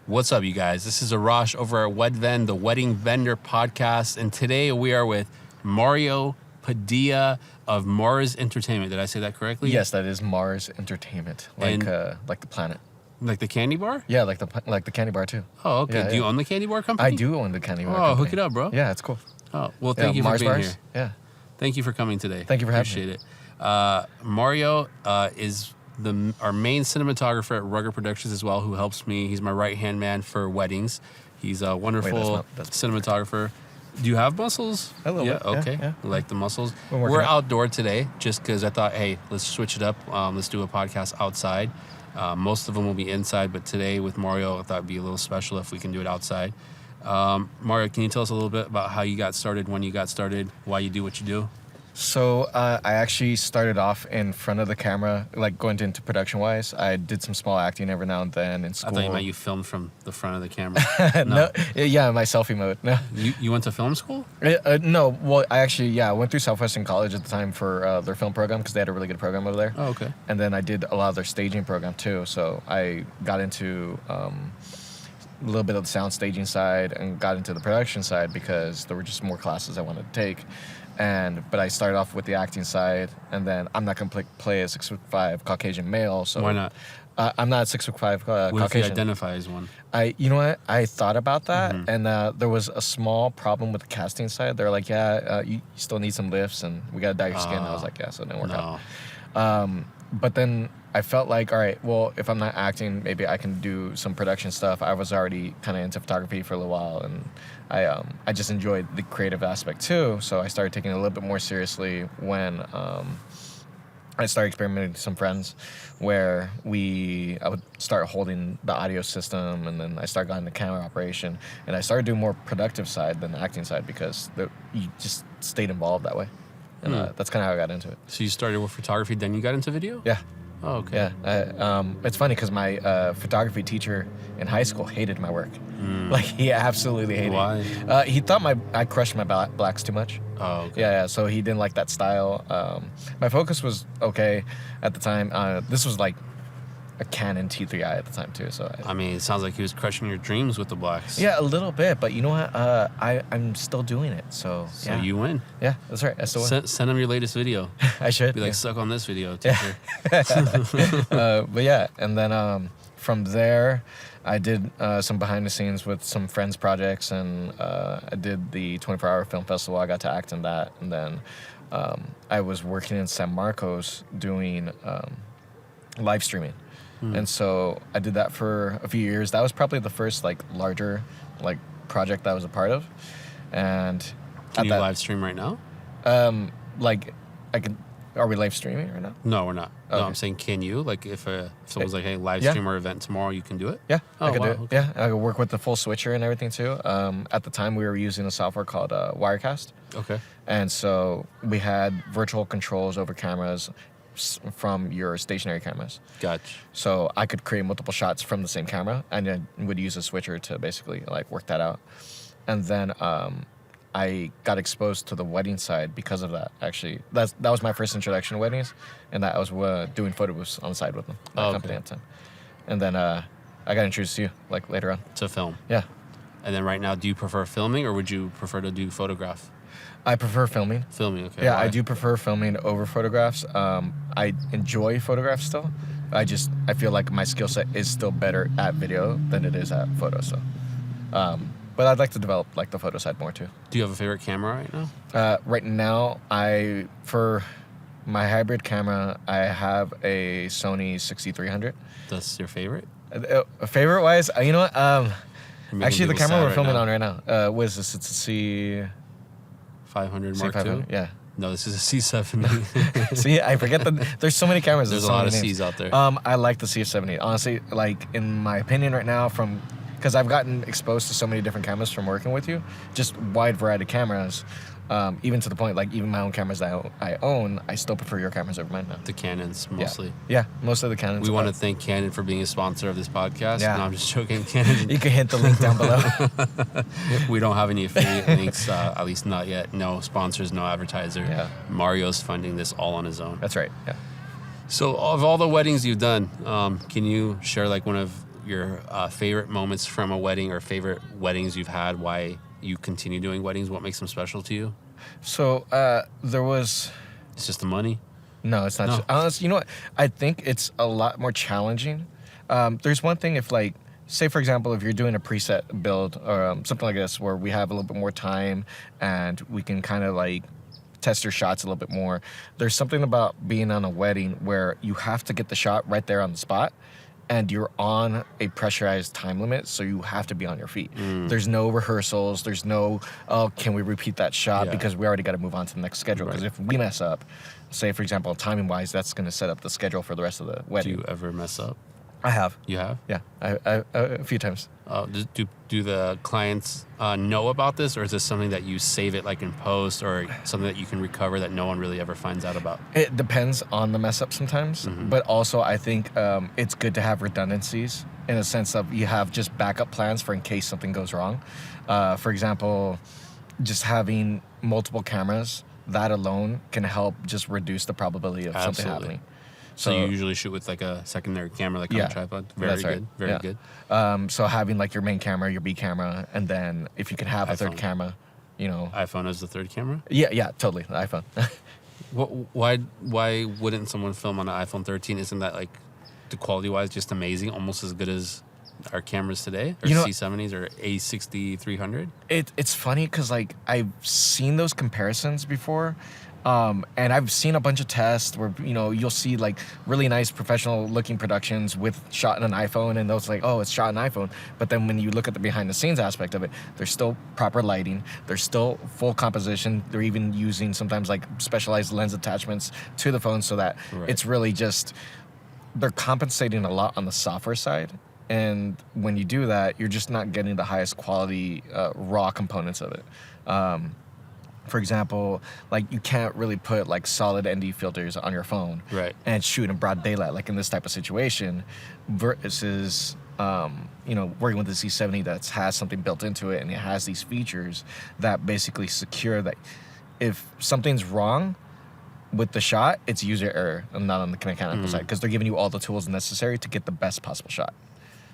What's up, you guys? This is Arash over at Wedven, the Wedding Vendor Podcast, and today we are with Mario Padilla of Marz Entertainment. Did I say that correctly? Yes, that is Marz Entertainment, like the planet. Like the candy bar? Yeah, like the candy bar too. Oh, okay. Yeah, do you own the candy bar company? I do own the candy bar. Oh, company. hook it up, bro. Yeah, it's cool. Oh, well, thank you for Marz being bars? here. Yeah. Thank you for coming today. Thank you for having me. Appreciate it. Mario is our main cinematographer at Rugged Productions as well, who helps me. He's my right-hand man for weddings. He's a wonderful cinematographer. Do you have muscles? A little bit. Okay. Yeah. I like the muscles. We're outdoor today just because I thought, hey, let's switch it up. Let's do a podcast outside. Most of them will be inside, but today with Mario, I thought it'd be a little special if we can do it outside. Mario, can you tell us a little bit about how you got started, when you got started, why you do what you do? So I actually started off in front of the camera, like going into production-wise. I did some small acting every now and then in school. I thought you meant you filmed from the front of the camera. No. Yeah, my selfie mode. No. You went to film school? No. Well, I went through Southwestern College at the time for their film program because they had a really good program over there. Oh, okay. And then I did a lot of their staging program too. So I got into a little bit of the sound staging side and got into the production side because there were just more classes I wanted to take. But I started off with the acting side, and then I'm not going to play a 6'5" Caucasian male. So why not? I'm not a 6'5" Caucasian. What if you identify as one? You know what? I thought about that, and there was a small problem with the casting side. They're like, you still need some lifts, and we got to dye your skin. I was like, yeah, so it didn't work out. But then I felt like, all right, well, if I'm not acting, maybe I can do some production stuff. I was already kind of into photography for a little while, and I just enjoyed the creative aspect too. So I started taking it a little bit more seriously when I started experimenting with some friends where I would start holding the audio system, and then I started getting the camera operation, and I started doing more productive side than the acting side because you just stayed involved that way. And that's kind of how I got into it. So you started with photography, then you got into video? Yeah. Oh, okay. Yeah. It's funny because my photography teacher in high school hated my work. Like, he absolutely hated it. Why? He thought I crushed my blacks too much. Oh, okay. Yeah, so he didn't like that style. My focus was okay at the time. This was like a Canon T3i at the time too. So I mean, it sounds like he was crushing your dreams with the blacks. Yeah, a little bit, but you know what? I'm still doing it. So yeah. You win. Yeah, that's right. I still win. Send him your latest video. I should. Be like, suck on this video, teacher. But yeah, and then from there, I did some behind the scenes with some friends' projects, and I did the 24-hour film festival. I got to act in that, and then I was working in San Marcos doing live streaming. And so I did that for a few years. That was probably the first larger project that I was a part of. And can you live stream right now? I can. Are we live streaming right now? No, we're not. Okay. No, I'm saying, can you? Like, if someone's like, hey, live stream our event tomorrow, you can do it? Yeah, I could do it. Okay. Yeah, I could work with the full switcher and everything too. At the time, we were using a software called Wirecast. Okay. And so we had virtual controls over cameras from your stationary cameras. Gotcha. So I could create multiple shots from the same camera, and then would use a switcher to basically work that out. And then I got exposed to the wedding side because of that. Actually, that was my first introduction to weddings, and that I was doing photo booths on the side with them, company at the time. And then I got introduced to you later on to film. Yeah. And then right now, do you prefer filming or would you prefer to do photograph? I prefer filming. Filming, okay. Yeah, why? I do prefer filming over photographs. I enjoy photographs still. I feel like my skill set is still better at video than it is at photo. So, but I'd like to develop the photo side more too. Do you have a favorite camera right now? Right now, for my hybrid camera, I have a Sony 6300. That's your favorite? Favorite wise, you know what? Actually, the camera we're filming on right now. What is this? It's a C500 Mark II? Yeah. No, this is a C70. See, I forget that there's so many cameras. There's a lot of C's out there. I like the C70. Honestly, in my opinion right now, because I've gotten exposed to so many different cameras from working with you, just wide variety of cameras. Even to the point, even my own cameras that I own, I still prefer your cameras over mine now. The Canons, mostly. Yeah, most of the Canons. We want to thank Canon for being a sponsor of this podcast. Yeah. No, I'm just joking. Canon. You can hit the link down below. We don't have any affiliate links, at least not yet. No sponsors, no advertiser. Yeah. Mario's funding this all on his own. That's right, yeah. So of all the weddings you've done, can you share one of your favorite moments from a wedding or favorite weddings you've had, why you continue doing weddings, what makes them special to you? So there was... It's just the money? No, it's not. No. Honestly, you know what? I think it's a lot more challenging. There's one thing if, like, say, for example, if you're doing a preset build or something like this where we have a little bit more time and we can kind of, like, test your shots a little bit more. There's something about being on a wedding where you have to get the shot right there on the spot and you're on a pressurized time limit, so you have to be on your feet. There's no rehearsals. There's no, oh, can we repeat that shot? Yeah. Because we already got to move on to the next schedule. Because Right. if we mess up, say, for example, timing-wise, that's going to set up the schedule for the rest of the Do wedding. you ever mess up? I have. You have? Yeah, I a few times. Do the clients know about this, or is this something that you save it like in post, or something that you can recover that no one really ever finds out about? It depends on the mess up sometimes, but also I think it's good to have redundancies in a sense of you have just backup plans for in case something goes wrong. For example, just having multiple cameras, that alone can help just reduce the probability of something Absolutely. happening. So you usually shoot with like a secondary camera, like on Yeah, a tripod. Very that's right. good. Very Yeah. good. So having like your main camera, your B camera, and then if you can have a third iPhone. camera, you know. iPhone as the third camera. Yeah, totally. The iPhone. Why wouldn't someone film on an iPhone 13? Isn't that like the quality wise just amazing, almost as good as our cameras today, or You know- C70s or A6300? It's funny because like I've seen those comparisons before, and I've seen a bunch of tests where you'll see like really nice professional looking productions with shot in an iPhone, and those like, oh, it's shot in iPhone. But then when you look at the behind the scenes aspect of it, there's still proper lighting, there's still full composition. They're even using sometimes like specialized lens attachments to the phone so that Right. it's really just they're compensating a lot on the software side. And when you do that, you're just not getting the highest quality raw components of it. For example, like you can't really put like solid ND filters on your phone Right. and shoot in broad daylight, like in this type of situation, versus working with the C70 that has something built into it and it has these features that basically secure that if something's wrong with the shot, it's user error and not on the mechanical side, because they're giving you all the tools necessary to get the best possible shot.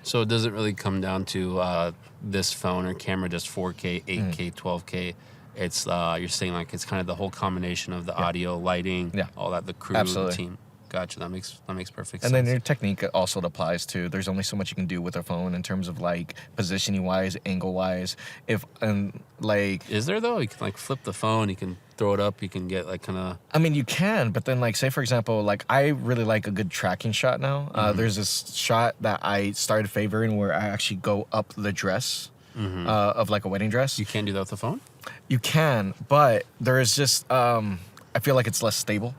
So it doesn't really come down to this phone or camera just 4K, 8K, 12K. It's you're saying like it's kind of the whole combination of the audio, lighting, all that, the crew, Absolutely. the team. Gotcha. That makes perfect And sense. then your technique also applies to. There's only so much you can do with a phone in terms of like positioning wise, angle wise. Is there though? You can like flip the phone. You can throw it up. You can get like kind of. I mean, you can, but then like say for example, like I really like a good tracking shot now. There's this shot that I started favoring where I actually go up the dress of like a wedding dress. You can't do that with the phone. You can, but there is just I feel like it's less stable,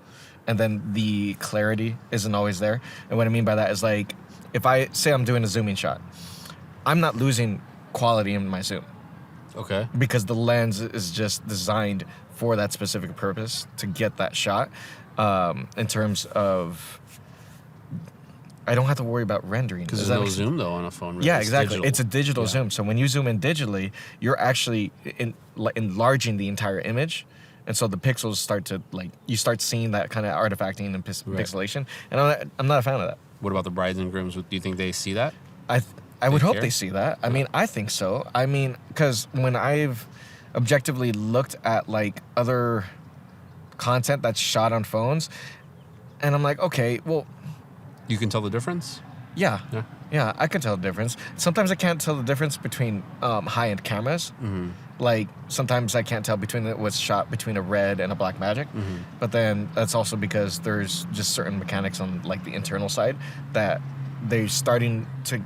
and then the clarity isn't always there. And what I mean by that is like if I say I'm doing a zooming shot, I'm not losing quality in my zoom Okay. because the lens is just designed for that specific purpose to get that shot. In terms of, I don't have to worry about rendering. Because Does there's that no make sense? zoom though on a phone. Really. Yeah, It's exactly. digital. It's a digital Yeah. zoom. So when you zoom in digitally, you're actually enlarging the entire image. And so the pixels start to, like, you start seeing that kind of artifacting and pixelation. And I'm not a fan of that. What about the brides and grooms? Do you think they see that? I would hope care? they see that. I mean, I think so. I mean, because when I've objectively looked at, like, other content that's shot on phones, and I'm like, okay, well, You can tell the difference. yeah. Yeah. Yeah, I can tell the difference. Sometimes I can't tell the difference between high-end cameras. Like, sometimes I can't tell between what's shot between a Red and a Blackmagic. But then that's also because there's just certain mechanics on, like, the internal side that they're starting to...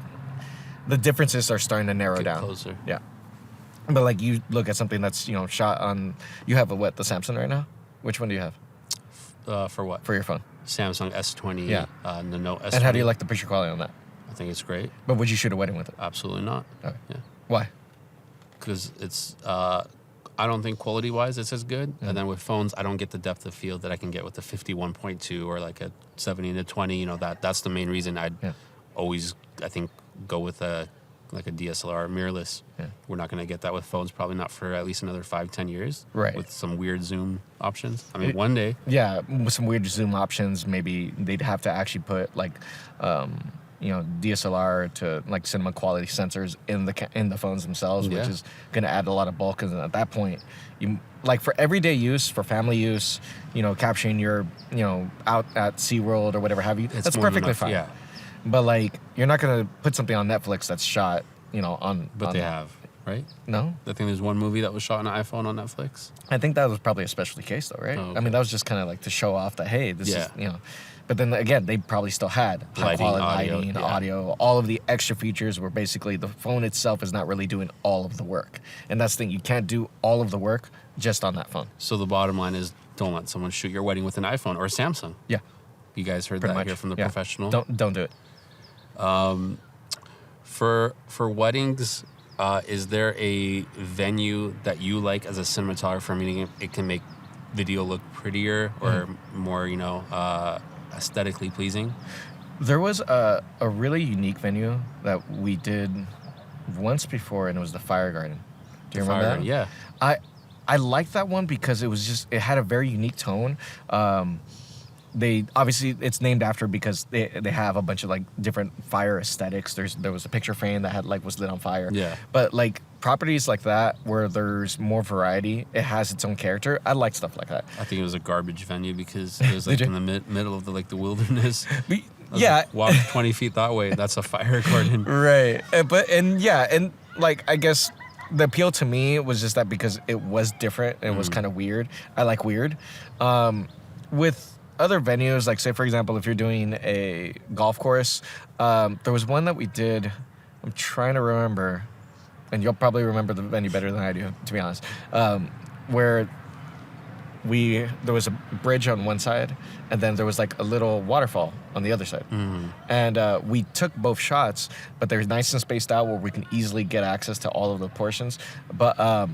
The differences are starting to narrow Get down. closer. Yeah. But, like, you look at something that's, shot on... You have the Samsung right now? Which one do you have For what? for your phone? Samsung S20. Yeah. The Note S20. And how do you like the picture quality on that? I think it's great. But would you shoot a wedding with it? Absolutely not. Okay. Yeah. Why? Because it's I don't think quality wise it's as good. And then with phones, I don't get the depth of field that I can get with the 51.2 or like a 70 to 20. That's the main reason I'd always, I think, go with a DSLR mirrorless. Yeah. We're not going to get that with phones, probably not for at least another 5-10 years. Right. With some weird zoom options. I mean, one day. Yeah, with some weird zoom options, maybe they'd have to actually put like DSLR to like cinema quality sensors in the phones themselves, which is going to add a lot of bulk. And at that point, you like for everyday use, for family use, capturing your out at SeaWorld or whatever have you, that's perfectly fine. Yeah. But like you're not going to put something on Netflix that's shot on. But they have. Right? No. I think there's one movie that was shot on an iPhone on Netflix. I think that was probably a specialty case, though, right? Oh, okay. I mean, that was just kind of like to show off that, hey, this is, But then again, they probably still had high-quality lighting, audio, all of the extra features where basically the phone itself is not really doing all of the work. And that's the thing. You can't do all of the work just on that phone. So the bottom line is don't let someone shoot your wedding with an iPhone or a Samsung. Yeah. You guys heard that here from the professional. Don't do it. For weddings... is there a venue that you like as a cinematographer, meaning it can make video look prettier or more, aesthetically pleasing? There was a really unique venue that we did once before, and it was the Fire Garden. Do you remember that? Yeah. I liked that one because it had a very unique tone. They obviously it's named after because they have a bunch of like different fire aesthetics. There was a picture frame that was lit on fire. Yeah. But like properties like that where there's more variety, it has its own character. I like stuff like that. I think it was a garbage venue because it was like in the middle of the wilderness. Walk 20 feet that way. That's a fire garden. Right. And like I guess the appeal to me was just that because it was different and it was kind of weird. I like weird. With other venues, like say for example, if you're doing a golf course, there was one that we did. I'm trying to remember, and you'll probably remember the venue better than I do, to be honest. Where there was a bridge on one side, and then there was like a little waterfall on the other side, and we took both shots, but they're nice and spaced out where we can easily get access to all of the portions, but.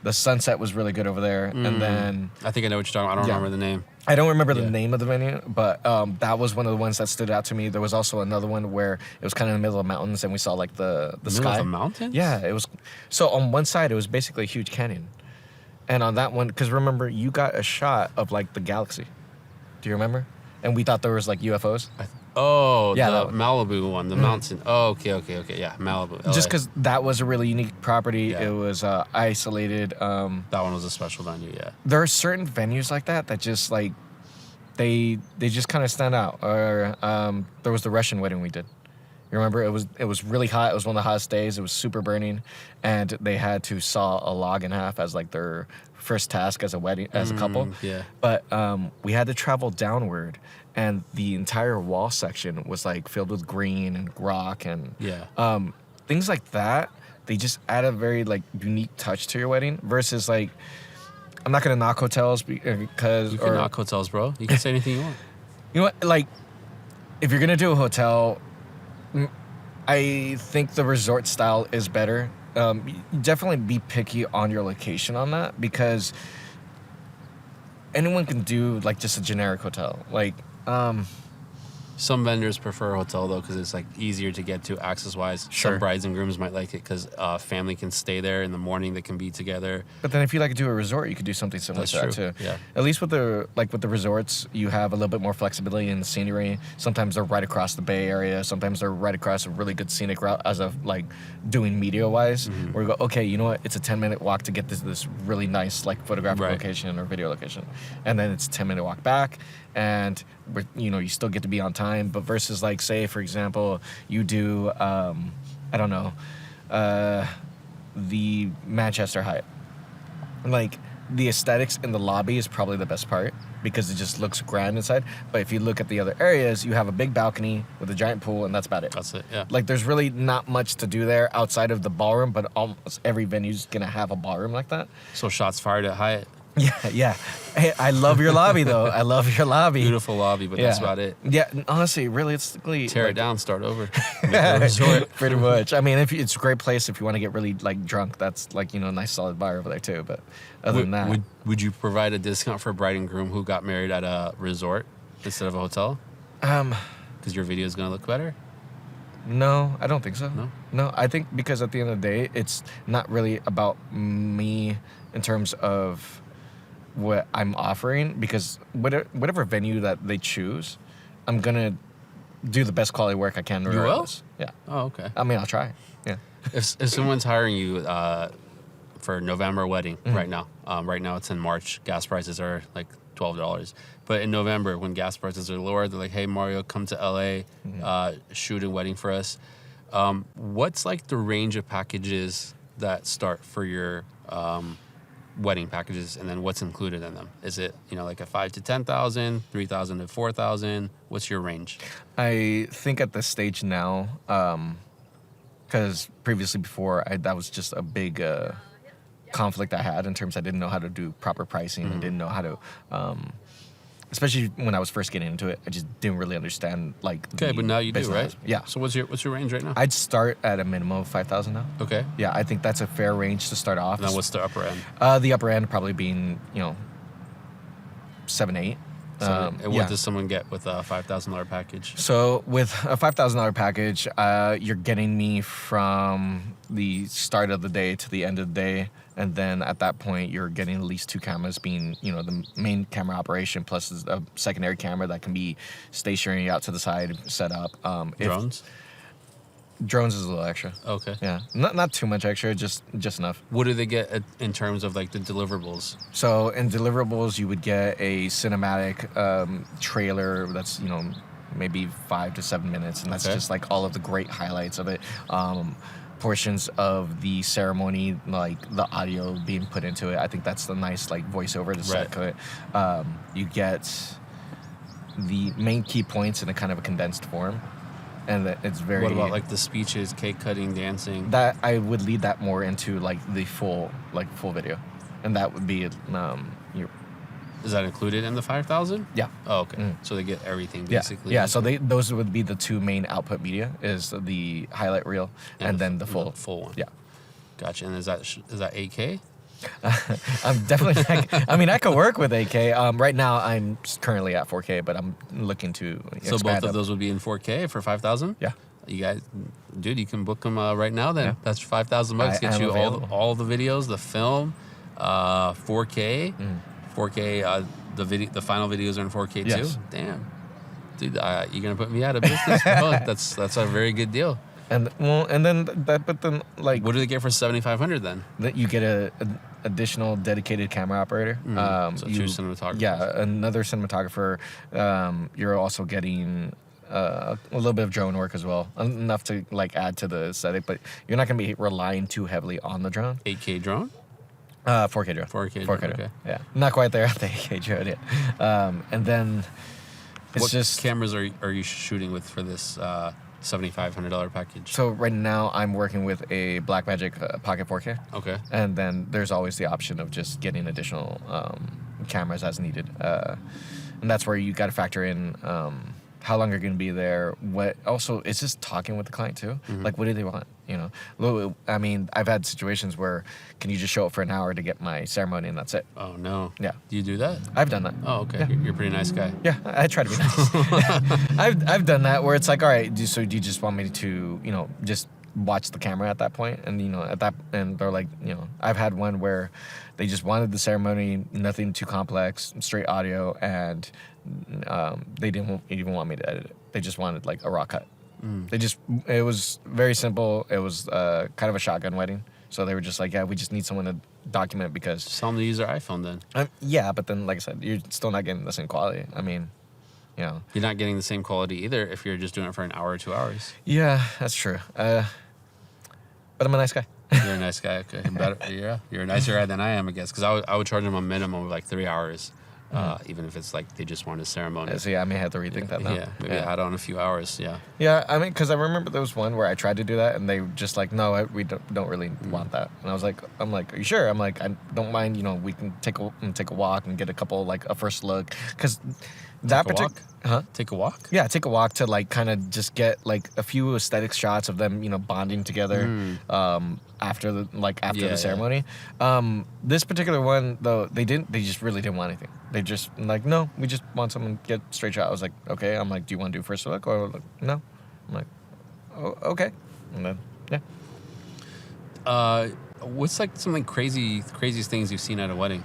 The sunset was really good over there, and then... I think I know what you're talking about. I don't remember the name. I don't remember the name of the venue, but that was one of the ones that stood out to me. There was also another one where it was kind of in the middle of mountains, and we saw like the sky. Middle of the mountains? Yeah, it was... So on one side, it was basically a huge canyon. And on that one... Because remember, you got a shot of like the galaxy. Do you remember? And we thought there was like UFOs. The Malibu one, the mountain. Oh, okay, yeah, Malibu. LA. Just because that was a really unique property, it was isolated. That one was a special venue, yeah. There are certain venues like that just like they just kind of stand out. Or there was the Russian wedding we did. You remember? It was really hot. It was one of the hottest days. It was super burning, and they had to saw a log in half as like their first task as a couple. Yeah. But we had to travel downward. And the entire wall section was like filled with green and rock and things like that. They just add a very like unique touch to your wedding versus like I'm not gonna knock hotels because you can knock hotels, bro. You can say anything you want. You know what? Like if you're gonna do a hotel, I think the resort style is better. Definitely be picky on your location on that because anyone can do like just a generic hotel. Like. Some vendors prefer a hotel though because it's like easier to get to access wise. Sure. Some brides and grooms might like it because family can stay there in the morning. They can be together. But then if you like to do a resort, you could do something similar to that too. Yeah. At least with the resorts, you have a little bit more flexibility in the scenery. Sometimes they're right across the Bay Area. Sometimes they're right across a really good scenic route as of like doing media wise. Where you go, okay, you know what? It's a 10-minute walk to get this really nice like photographic location or video location, and then it's a 10-minute walk back. And you still get to be on time, but versus like say for example you do the Manchester Hyatt, like the aesthetics in the lobby is probably the best part because it just looks grand inside, but if you look at the other areas you have a big balcony with a giant pool and that's about it. That's it. Yeah, like there's really not much to do there outside of the ballroom, but almost every venue's gonna have a ballroom like that. So shots fired at Hyatt. Yeah. Hey, I love your lobby, though. I love your lobby. Beautiful lobby, but that's about it. Yeah, honestly, realistically... Tear it down, start over. Make a resort. Pretty much. I mean, it's a great place if you want to get really, like, drunk. That's, like, a nice solid bar over there, too. But other than that... Would you provide a discount for a bride and groom who got married at a resort instead of a hotel? Because your video is going to look better? No, I don't think so. No, I think because at the end of the day, it's not really about me in terms of... what I'm offering, because whatever venue that they choose, I'm gonna do the best quality work I can. You will? Regardless. Yeah. Oh, okay. I mean, I'll try. Yeah. If someone's hiring you for November wedding right now it's in March. Gas prices are like $12. But in November, when gas prices are lower, they're like, "Hey, Mario, come to LA, shoot a wedding for us." What's like the range of packages that start for your wedding packages, and then what's included in them? Is it like a 5 to 10,000, 3,000 to 4,000? What's your range? I think at this stage now, because previously before that was just a big conflict I had in terms I didn't know how to do proper pricing and didn't know how to. Especially when I was first getting into it, I just didn't really understand like. Okay, but now you do, right? Yeah. So what's your range right now? I'd start at a minimum of 5,000 now. Okay. Yeah, I think that's a fair range to start off. Now what's the upper end? The upper end probably being 7, 8. And what does someone get with a $5,000 package? So with a $5,000 package, you're getting me from the start of the day to the end of the day, and then at that point, you're getting at least 2 cameras, being the main camera operation plus a secondary camera that can be stationary out to the side, set up. Drones? Drones is a little extra. Okay. Yeah, not too much extra, just enough. What do they get in terms of like the deliverables? So in deliverables, you would get a cinematic trailer that's maybe 5 to 7 minutes, and that's just like all of the great highlights of it. Portions of the ceremony, like the audio being put into it. I think that's the nice like voiceover to set to it. You get the main key points in a kind of a condensed form. And it's very. What about like the speeches, cake cutting, dancing? That I would lead that more into like the full video, and that would be Is that included in the 5,000? Yeah. Oh, okay. So they get everything basically. Yeah. So those would be the 2 main output media: is the highlight reel and then the full one. Yeah. Gotcha. And is that 8K? I'm definitely. I mean, I could work with 8K. Right now, I'm currently at 4K, but I'm looking to. So both of those would be in 4K for 5,000. Yeah. You guys, dude, you can book them right now. Then that's $5,000. Get you all the videos, the film, 4K, 4K. The final videos are in 4K too. Damn, dude, you're gonna put me out of business. That's a very good deal. But then like, what do they get for $7,500 then? That you get a additional dedicated camera operator. So 2 cinematographers. Yeah, another cinematographer. You're also getting a little bit of drone work as well, enough to like add to the aesthetic, but you're not gonna be relying too heavily on the drone. 8K drone. 4K drone. 4K drone. Okay. Yeah, not quite there at the 8K drone yet. And then what cameras are you shooting with for this $7,500 package? So right now I'm working with a Blackmagic Pocket 4K. Okay. And then there's always the option of just getting additional cameras as needed. And that's where you got to factor in how long you're going to be there. What also, it's just talking with the client too. Like, what do they want? I mean, I've had situations where can you just show up for an hour to get my ceremony and that's it. Oh no. Yeah. Do you do that? I've done that. Oh, okay. Yeah. You're a pretty nice guy. Yeah, I try to be nice. I've done that where it's like, all right, so do you just want me to, just watch the camera at that point? And, and they're like, I've had one where they just wanted the ceremony, nothing too complex, straight audio, and they didn't even want me to edit it. They just wanted like a raw cut. It was very simple. It was kind of a shotgun wedding. So they were just like, yeah, we just need someone to document because... Just tell them to use their iPhone then. Yeah, but then, like I said, you're still not getting the same quality. I mean, You're not getting the same quality either if you're just doing it for an hour or 2 hours. Yeah, that's true. But I'm a nice guy. You're a nice guy. Okay. You're a nicer guy than I am, I guess. Because I would charge them a minimum of like 3 hours. Even if it's like they just want a ceremony. So yeah, I may have to rethink that now. Yeah, maybe add on a few hours. Yeah. Yeah, I mean, because I remember there was one where I tried to do that, and they were just like, no, we don't really want that. And I'm like, are you sure? I'm like, I don't mind. We can take a walk and get a couple like a first look because that particular. Huh? Take a walk? Yeah, take a walk to like kind of just get like a few aesthetic shots of them, bonding together after the ceremony. This particular one though, they just really didn't want anything. They just like, no, we just want someone to get straight shot. I was like, okay. I'm like, do you want to do first look or like, no? I'm like, oh, okay. And then what's like something craziest things you've seen at a wedding?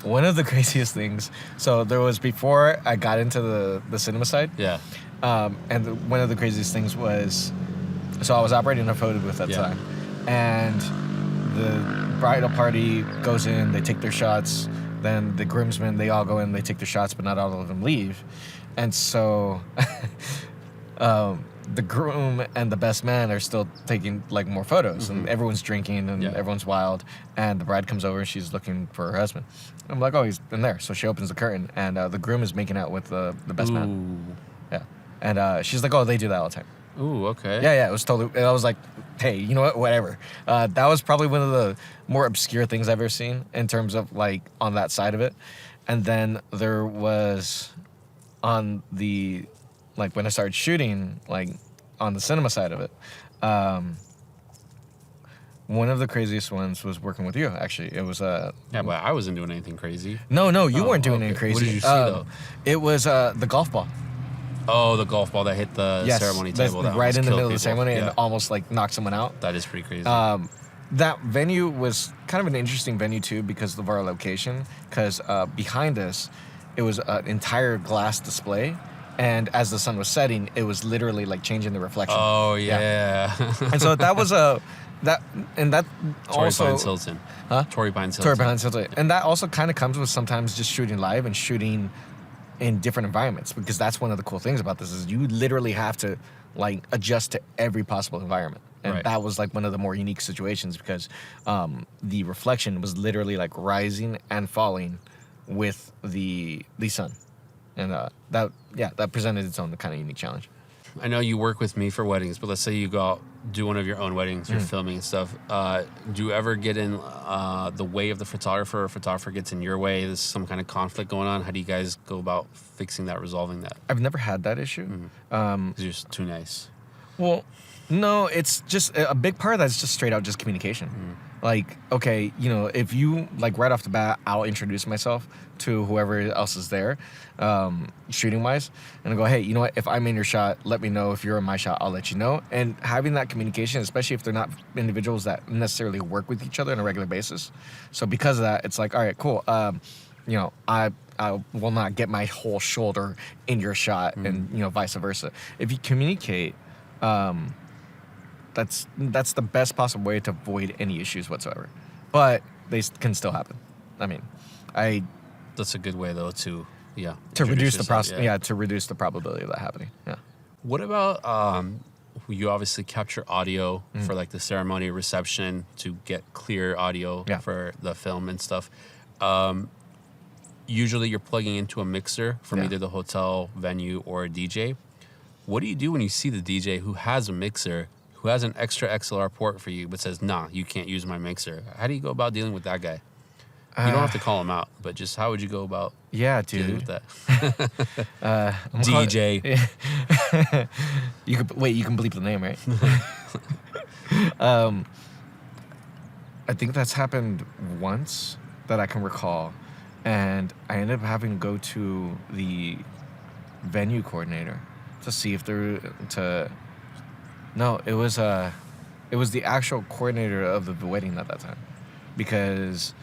One of the craziest things. So there was before I got into the cinema side. Yeah. One of the craziest things was, so I was operating a photo booth at the time, and the bridal party goes in, they take their shots, then the groomsmen, they all go in, they take their shots, but not all of them leave. And so the groom and the best man are still taking like more photos, and everyone's drinking and everyone's wild, and the bride comes over and she's looking for her husband. I'm like, oh, he's in there. So she opens the curtain, and the groom is making out with the best man. Yeah. And she's like, oh, they do that all the time. Ooh, okay. Yeah, it was totally, and I was like, hey, you know what, whatever. That was probably one of the more obscure things I've ever seen in terms of like on that side of it. And then there was on the, like when I started shooting, like on the cinema side of it, one of the craziest ones was working with you, actually. It was yeah, but I wasn't doing anything crazy. No, you weren't doing anything crazy. What did you see though? It was the golf ball. Oh, the golf ball that hit the ceremony table. That right in the middle of the ceremony and almost like knocked someone out. That is pretty crazy. That venue was kind of an interesting venue too because of our location. Because behind us, it was an entire glass display, and as the sun was setting, it was literally like changing the reflection. Oh yeah. And so that was that Torrey also Pines Hilton. Huh? Torrey Pines Hilton. And that also kind of comes with sometimes just shooting live and shooting in different environments, because that's one of the cool things about this is you literally have to like adjust to every possible environment. And that was like one of the more unique situations because the reflection was literally like rising and falling with the sun. And that presented its own kind of unique challenge. I know you work with me for weddings, but let's say you go out, do one of your own weddings, you're filming and stuff. Do you ever get in the way of the photographer, or photographer gets in your way? There's some kind of conflict going on. How do you guys go about fixing that, resolving that? I've never had that issue. Because you're just too nice. Well, no, it's just a big part of that is just straight out just communication. Like, okay, you know, if you, like right off the bat, I'll introduce myself to whoever else is there, shooting wise, and I go, hey, you know what, if I'm in your shot, let me know. If you're in my shot, I'll let you know. And having that communication, especially if they're not individuals that necessarily work with each other on a regular basis. So because of that, it's like, all right, cool. You know, I will not get my whole shoulder in your shot, and, you know, vice versa. If you communicate, that's the best possible way to avoid any issues whatsoever. But they can still happen. I mean, that's a good way though to reduce the process. To reduce the probability of that happening. Yeah. What about you obviously capture audio for like the ceremony reception to get clear audio for the film and stuff. Usually you're plugging into a mixer from either the hotel venue or a DJ. What do you do when you see the DJ who has a mixer, who has an extra XLR port for you, but says, nah, you can't use my mixer? How do you go about dealing with that guy? You don't have to call him out, but just how would you go about dealing with that? DJ. You can bleep the name, right? I think that's happened once that I can recall. And I ended up having to go to the venue coordinator to see if no, it was the actual coordinator of the wedding at that time, because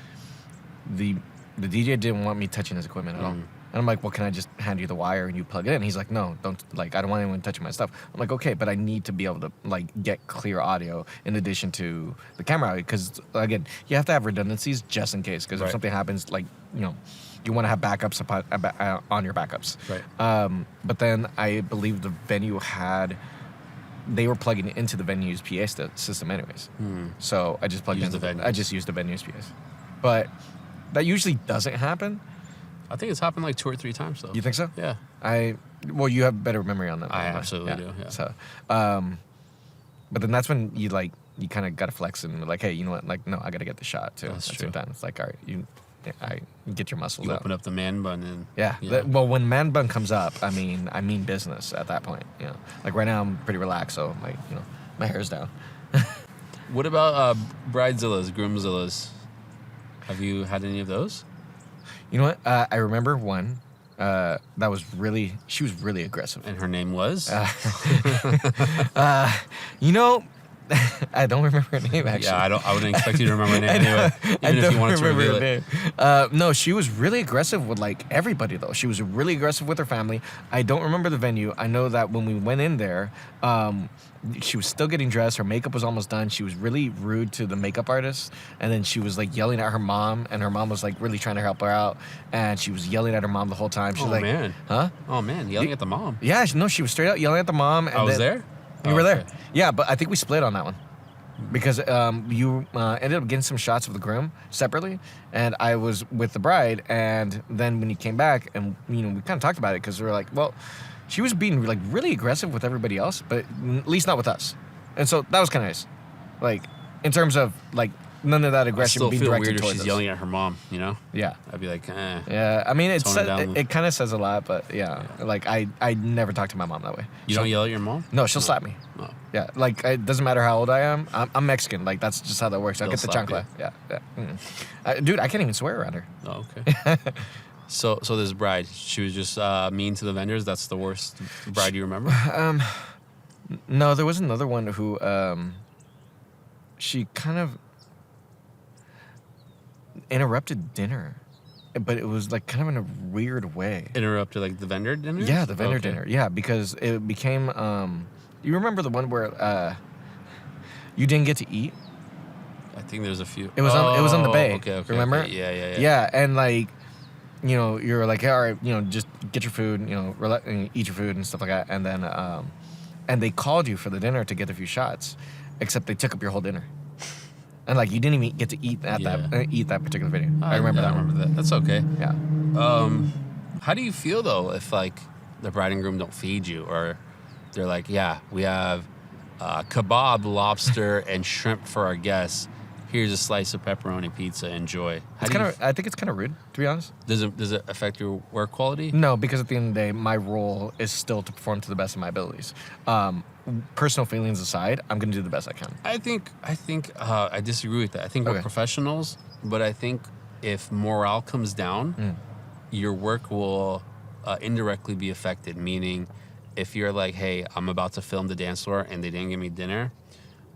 the DJ didn't want me touching his equipment at all. And I'm like, well, can I just hand you the wire and you plug it in? He's like, no, don't, like, I don't want anyone touching my stuff. I'm like, okay, but I need to be able to like get clear audio in addition to the camera, because again, you have to have redundancies just in case, because if something happens, like, you know, you want to have backups on your backups. Right. But then I believe the venue they were plugging it into the venue's PA system anyways. So I just plugged in I just used the venue's PAs. But that usually doesn't happen. I think it's happened like 2 or 3 times though. You think so? Yeah. Well, you have better memory on that. I absolutely do. Yeah. So, but then that's when you kind of got to flex and like, hey, you know what? Like, no, I got to get the shot too. That's at the true. same time, it's like, all right, I get your muscles out. Open up the man bun and well, when man bun comes up, I mean business at that point. You know, like right now I'm pretty relaxed, so like, you know, my hair's down. What about bridezillas, groomzillas? Have you had any of those? You know what? I remember one that was she was really aggressive. And her name was? You know, I don't remember her name, actually. Yeah, I wouldn't expect you to remember her name anyway, even if you wanted to reveal it. No, she was really aggressive with like everybody though. She was really aggressive with her family. I don't remember the venue. I know that when we went in there, she was still getting dressed. Her makeup was almost done. She was really rude to the makeup artist, and then she was like yelling at her mom, and her mom was like really trying to help her out, and she was yelling at her mom the whole time. She was like, man, huh? Oh man, yelling at the mom. Yeah, no, she was straight out yelling at the mom. And I was there. You were there. Yeah, but I think we split on that one. Because you ended up getting some shots of the groom separately, and I was with the bride. And then when you came back, and we kind of talked about it because we were like, well, she was being like really aggressive with everybody else, but at least not with us. And so that was kind of nice, like in terms of like none of that aggression being directed towards us. She's yelling at her mom, Yeah. I'd be like, eh. Yeah, I mean, it kind of says a lot, but yeah, like I never talk to my mom that way. You don't yell at your mom? No, she'll slap me. Oh. Yeah, like it doesn't matter how old I am. I'm Mexican. Like that's just how that works. I'll get the chancla. Yeah. Dude, I can't even swear around her. Oh, okay. So this bride, she was just mean to the vendors. That's the worst bride you remember? No, there was another one who she kind of interrupted dinner, but it was like kind of in a weird way. Interrupted like the vendor dinner? Yeah, the vendor dinner. Yeah, because it became. You remember the one where you didn't get to eat? I think there's a few. It was on the bay. Okay. Remember? Okay. Yeah. Yeah, and like, you're like, hey, all right, just get your food, eat your food and stuff like that, and then and they called you for the dinner to get a few shots, except they took up your whole dinner. And like you didn't even get to eat that particular video. I remember that. I remember that. That's okay. Yeah. How do you feel though if like the bride and groom don't feed you, or they're like, yeah, we have kebab, lobster, and shrimp for our guests. Here's a slice of pepperoni pizza. Enjoy. I think it's kind of rude, to be honest. Does it affect your work quality? No, because at the end of the day, my role is still to perform to the best of my abilities. Personal feelings aside, I'm going to do the best I can. I think I disagree with that. I think we're professionals, but I think if morale comes down, your work will indirectly be affected. Meaning, if you're like, hey, I'm about to film the dance floor and they didn't give me dinner,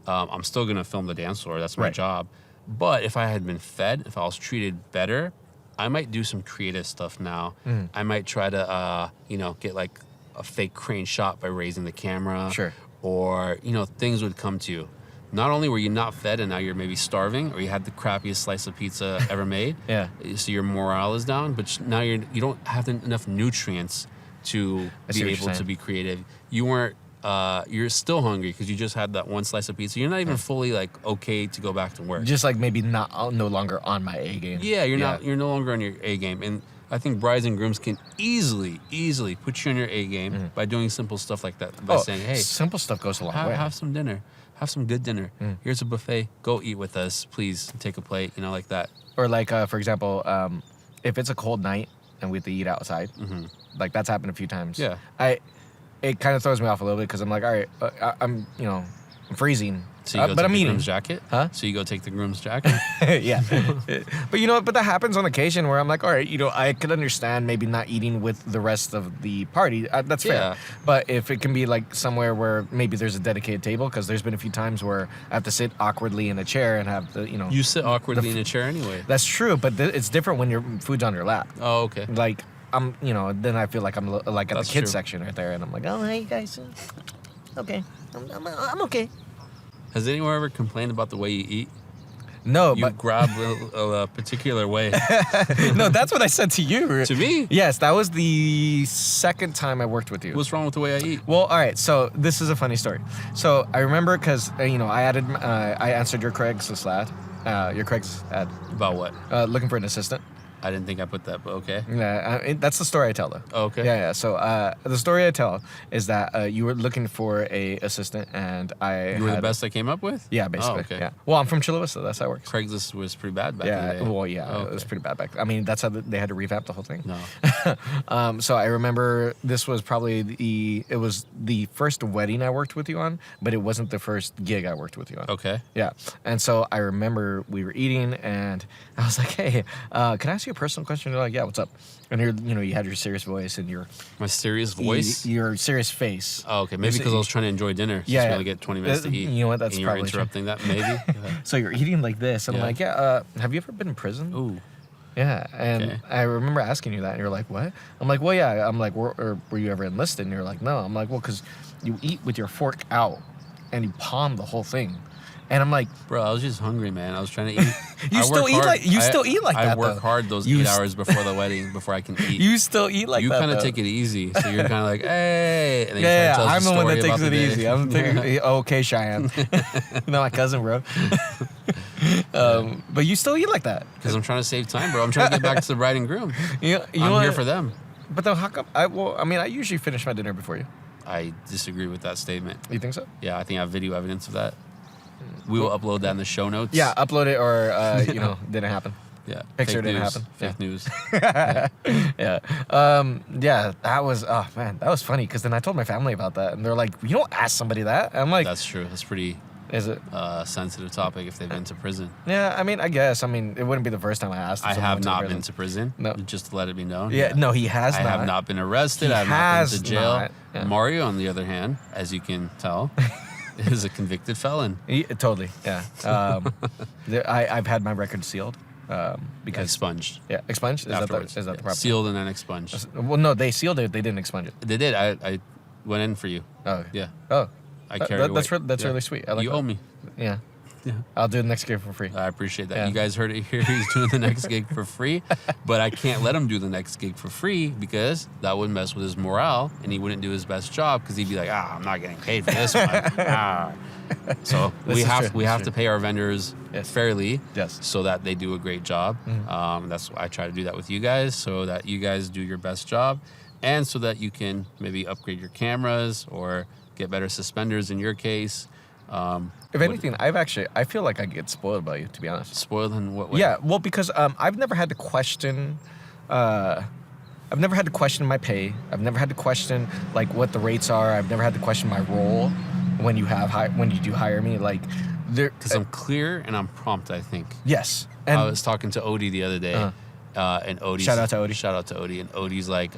I'm still going to film the dance floor. That's my job. But if I had been fed, if I was treated better, I might do some creative stuff now. I might try to, get like a fake crane shot by raising the camera. Sure. Or, things would come to you. Not only were you not fed and now you're maybe starving, or you had the crappiest slice of pizza ever made. Yeah. So your morale is down, but now you don't have enough nutrients to be able to be creative. You weren't. You're still hungry because you just had that one slice of pizza. You're not even fully like okay to go back to work. Just like maybe no longer on my A game. Yeah, you're no longer on your A game, and I think brides and grooms can easily put you on your A game by doing simple stuff like that. By saying, hey, simple stuff goes a long way. Have some dinner. Have some good dinner. Here's a buffet. Go eat with us, please. Take a plate. Like that. Or like, for example, if it's a cold night and we have to eat outside, like that's happened a few times. Yeah. It kind of throws me off a little bit because I'm like, all right, I'm freezing. So you go but take I'm the eating. groom's jacket? Huh? So you go take the groom's jacket? Yeah. But that happens on occasion where I'm like, all right, I could understand maybe not eating with the rest of the party. That's fair. Yeah. But if it can be like somewhere where maybe there's a dedicated table, because there's been a few times where I have to sit awkwardly in a chair and have the, You sit awkwardly in a chair anyway. That's true, but it's different when your food's on your lap. Oh, okay. Like, I'm, then I feel like I'm like at That's the kids true. section right there, and I'm like, oh, hey guys, okay, I'm okay. Has anyone ever complained about the way you eat? No, You but grab a particular way. no, that's what I said to you. To me? Yes, that was the second time I worked with you. What's wrong with the way I eat? Well, all right. So this is a funny story. So I remember because I answered your Craigslist ad. About what? Looking for an assistant. I didn't think I put that, but okay. Yeah, that's the story I tell though. Oh, okay. Yeah. So the story I tell is that you were looking for a assistant, and You were the best I came up with? Yeah, basically. Oh, okay. Yeah. Well, I'm from Chula Vista. That's how it works. Craigslist was pretty bad back in the day. Well, yeah, Oh, it was okay. pretty bad back then. I mean, that's how they had to revamp the whole thing. No. So I remember this was probably the first wedding I worked with you on, but it wasn't the first gig I worked with you on. Okay. Yeah. And so I remember we were eating, and I was like, hey, can I ask you you a personal question? You're like, yeah, what's up? And you had your serious voice and my serious voice, your serious face. Oh, okay. Maybe because I was trying to enjoy dinner. So Yeah, we only get 20 minutes to eat. You know what? That's and probably you're interrupting that. Maybe. So you're eating like this, and I'm Yeah. like, have you ever been in prison? Ooh. Yeah, and Okay. I remember asking you that, and you're like, what? I'm like, well, yeah. I'm like, were you ever enlisted? And you're like, no. I'm like, well, because you eat with your fork out, and you palm the whole thing. And I'm like, bro, I was just hungry, man. I was trying to eat. You still eat like that. I work hard those 8 hours before the wedding before I can eat. You still eat like you that. You kind of though. take it easy, so you're kind of like, hey. And then Yeah, you tell us I'm the one that story takes about it the easy. day. I'm thinking, okay, Cheyenne. My cousin, bro. But you still eat like that because I'm trying to save time, bro. I'm trying to get back to the bride and groom. I'm here for them. But then how come? I usually finish my dinner before you. I disagree with that statement. You think so? Yeah, I think I have video evidence of that. We will upload that in the show notes. Yeah, upload it or didn't happen. Yeah, Picture didn't happen. Fake news. Yeah. Yeah, that was funny because then I told my family about that and they're like, you don't ask somebody that. I'm like, that's true. That's pretty. Is it sensitive topic if they've been to prison? Yeah, I guess. It wouldn't be the first time I asked. I have not been to prison. No. Just to let it be known. Yeah, no, he has I not. have not been arrested. I have not been to jail. Yeah. Mario, on the other hand, as you can tell, is a convicted felon. Totally, yeah. I've had my record sealed because expunged. Yeah, expunged. Afterwards. Is that the proper? Sealed and then expunged. Well, no, they sealed it. They didn't expunge it. They did. I went in for you. Oh yeah. Oh, I carry. That's really sweet. I like you that. owe me. Yeah. Yeah. I'll do the next gig for free. I appreciate that. Yeah. You guys heard it here. He's doing the next gig for free, but I can't let him do the next gig for free because that would mess with his morale and he wouldn't do his best job because he'd be like, I'm not getting paid for this one. So we have to pay our vendors fairly, so that they do a great job. Mm-hmm. That's why I try to do that with you guys, so that you guys do your best job, and so that you can maybe upgrade your cameras or get better suspenders in your case. If anything, I feel like I get spoiled by you, to be honest. Spoiled in what way? Yeah, well, because I've never had to question. I've never had to question my pay. I've never had to question like what the rates are. I've never had to question my role when you do hire me. Like, because I'm clear and I'm prompt. I think. Yes. And I was talking to Odie the other day, and Odie. Shout out to Odie. Shout out to Odie, and Odie's like,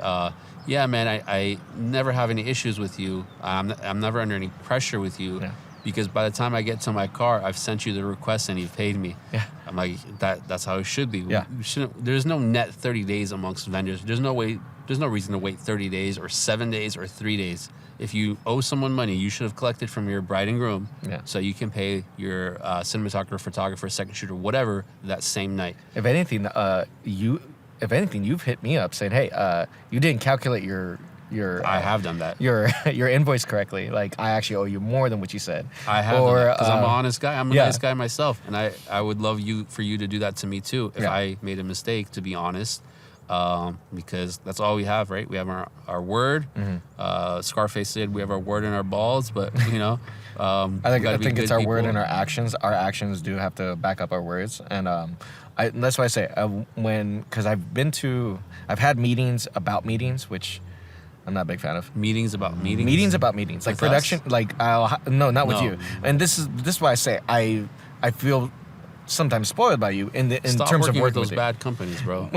yeah, man, I never have any issues with you. I'm never under any pressure with you. Yeah. Because by the time I get to my car, I've sent you the request and you've paid me. Yeah. I'm like, that's how it should be. Yeah. There's no net 30 days amongst vendors. There's no reason to wait 30 days or 7 days or 3 days. If you owe someone money, you should have collected from your bride and groom, so you can pay your cinematographer, photographer, second shooter, whatever, that same night. If anything, you've hit me up saying, hey, you didn't calculate your I have done that. Your invoice correctly. Like, I actually owe you more than what you said. I have, because I'm an honest guy. I'm a nice guy myself, and I would love for you to do that to me too if I made a mistake. To be honest, because that's all we have, right? We have our word. Mm-hmm. Scarface said we have our word and our balls, but I think it's our word and our actions. Our actions do have to back up our words, and that's why I say because I've had meetings about meetings, which I'm not a big fan of. Meetings about meetings? Meetings about meetings. Like with production, us? Not with you. And this is why I say I feel sometimes spoiled by you in terms of working with those bad companies, bro.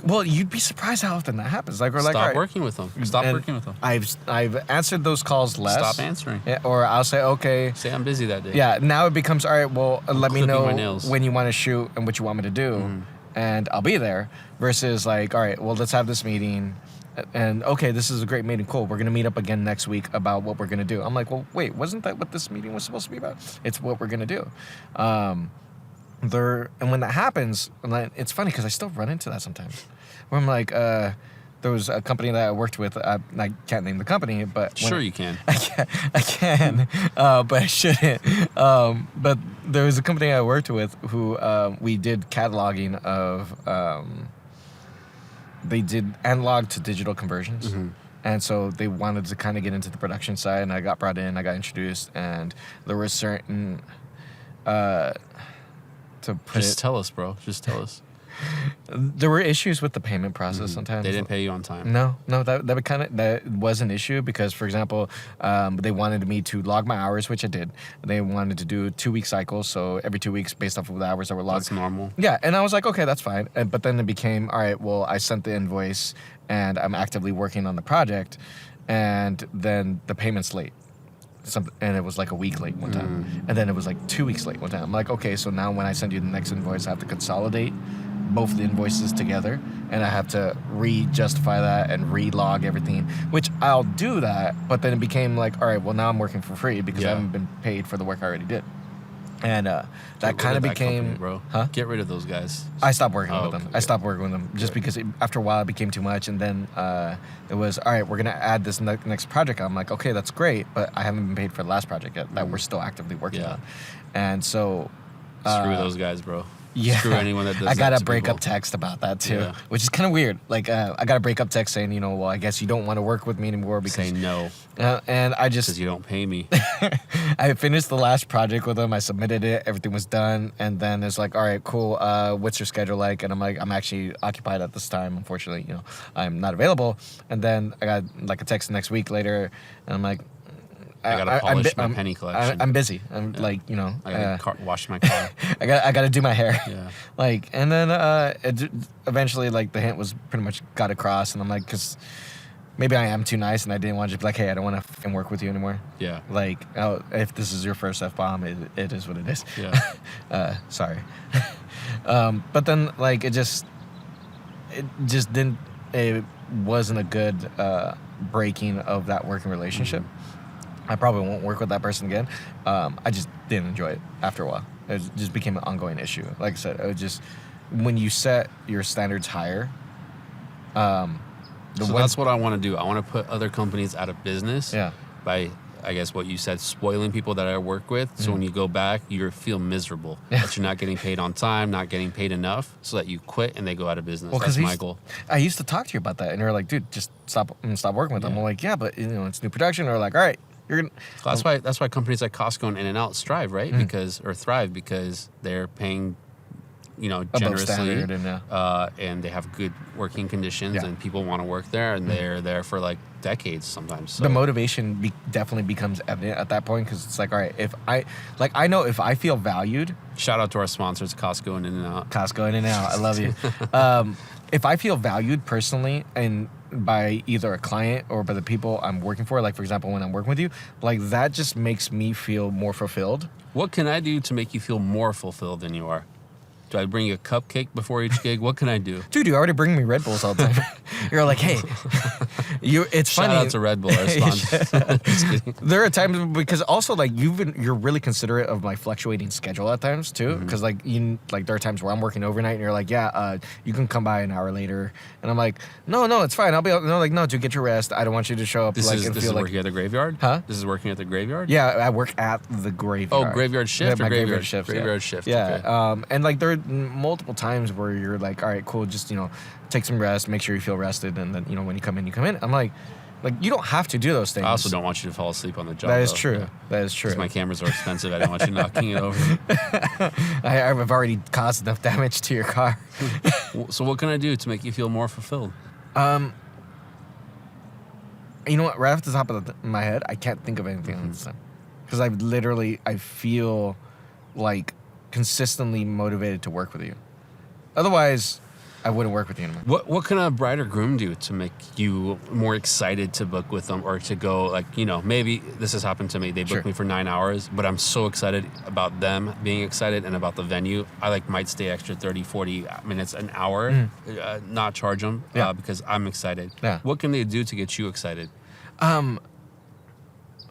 Well, you'd be surprised how often that happens. Like, we're like, stop working with them. Stop working with them. I've answered those calls less. Stop answering. Yeah, or I'll say, okay. Say I'm busy that day. Yeah, now it becomes, all right, well, let me know when you want to shoot and what you want me to do, and I'll be there. Versus like, all right, well, let's have this meeting. And okay, this is a great meeting. Cool. We're gonna meet up again next week about what we're gonna do. I'm like, well, wait, wasn't that what this meeting was supposed to be about? It's what we're gonna do. And when that happens, it's funny because I still run into that sometimes. Where I'm like, there was a company that I worked with. I can't name the company, but sure you can. I can, but I shouldn't. But there was a company I worked with who we did cataloging of. They did analog to digital conversions. Mm-hmm. And so they wanted to kind of get into the production side, and I got brought in, I got introduced, and there was certain, Just tell us, bro. Just tell us. There were issues with the payment process sometimes. They didn't pay you on time. No, that was an issue because, for example, they wanted me to log my hours, which I did. They wanted to do 2-week cycles, so every 2 weeks based off of the hours that were logged. That's normal. Yeah, and I was like, okay, that's fine. But then it became, all right, well, I sent the invoice and I'm actively working on the project, and then the payment's late. And it was like a week late one time. And then it was like 2 weeks late one time. I'm like, okay, so now when I send you the next invoice, I have to consolidate both the invoices together, and I have to re-justify that and re-log everything, which I'll do that, but then it became like, all right, well, now I'm working for free because I haven't been paid for the work I already did. And that kind of became... company, bro. Huh? Get rid of those guys. I stopped working with them. Okay. I stopped working with them just because after a while it became too much, and then it was, all right, we're going to add this next project. I'm like, okay, that's great, but I haven't been paid for the last project yet that we're still actively working on. And so... Screw those guys, bro. Yeah, screw anyone that does I got that a to breakup people. text about that too, Yeah. which is kind of weird. Like, I got a breakup text saying, you know, well, I guess you don't want to work with me anymore because Say no, and I because just you don't pay me. I finished the last project with them. I submitted it. Everything was done, and then it's like, all right, cool. What's your schedule like? And I'm like, I'm actually occupied at this time. Unfortunately, you know, I'm not available. And then I got like a text next week later, and I'm like, I gotta polish my penny collection. I'm busy. I'm like, you know, I gotta wash my car. I got to do my hair. Yeah. Like, and then eventually, like, the hint was pretty much got across, and I'm like, because maybe I am too nice, and I didn't want to be like, hey, I don't want to fucking work with you anymore. Yeah. Like, oh, if this is your first F-bomb, it is what it is. Yeah. Sorry. But then, like, it just didn't. It wasn't a good breaking of that working relationship. I probably won't work with that person again. I just didn't enjoy it after a while. It just became an ongoing issue. Like I said, it was just when you set your standards higher. That's what I want to do. I want to put other companies out of business. Yeah. By, I guess, what you said, spoiling people that I work with. So when you go back, you feel miserable that you're not getting paid on time, not getting paid enough, so that you quit and they go out of business. Well, that's my goal. I used to talk to you about that, and you're like, dude, just stop working with them. Yeah. I'm like, yeah, but you know, it's new production. Or like, all right. You're gonna, That's why companies like Costco and In-N-Out strive, right? Thrive because they're paying, you know, generously, and they have good working conditions, and people want to work there, and they're there for like decades sometimes. So. The motivation definitely becomes evident at that point because it's like, all right, I know if I feel valued. Shout out to our sponsors, Costco and In-N-Out. Costco and In-N-Out, I love you. If I feel valued personally and by either a client or by the people I'm working for, like for example when I'm working with you, like that just makes me feel more fulfilled. What can I do to make you feel more fulfilled than you are? Do I bring you a cupcake before each gig? What can I do? Dude, you already bring me Red Bulls all the time. You're like, hey, it's Shout funny. out to Red Bull, our sponsor. Just kidding. There are times because also like you're really considerate of my fluctuating schedule at times too. Because like there are times where I'm working overnight and you're like, yeah, you can come by an hour later, and I'm like, no, it's fine. I'll be no, dude, get your rest. I don't want you to show up. This is working at the graveyard? Huh? This is working at the graveyard? Yeah, I work at the graveyard. Oh, graveyard shift or graveyard shift? Graveyard shift. Yeah. Okay. And like there are multiple times where you're like, all right, cool, just take some rest, make sure you feel rested, and then when you come in, you come in. I'm like you don't have to do those things. I also don't want you to fall asleep on the job. That is true. Yeah. That is true. Because my cameras are expensive. I don't want you knocking it over. I've already caused enough damage to your car. So what can I do to make you feel more fulfilled? You know what? Right off the top of my head, I can't think of anything on this time. Because I feel like consistently motivated to work with you. Otherwise, I wouldn't work with you anymore. What can a bride or groom do to make you more excited to book with them or to go, like, maybe this has happened to me. They booked me for 9 hours, but I'm so excited about them being excited and about the venue. I might stay extra 30, 40 minutes, an hour, not charge them because I'm excited. Yeah. What can they do to get you excited?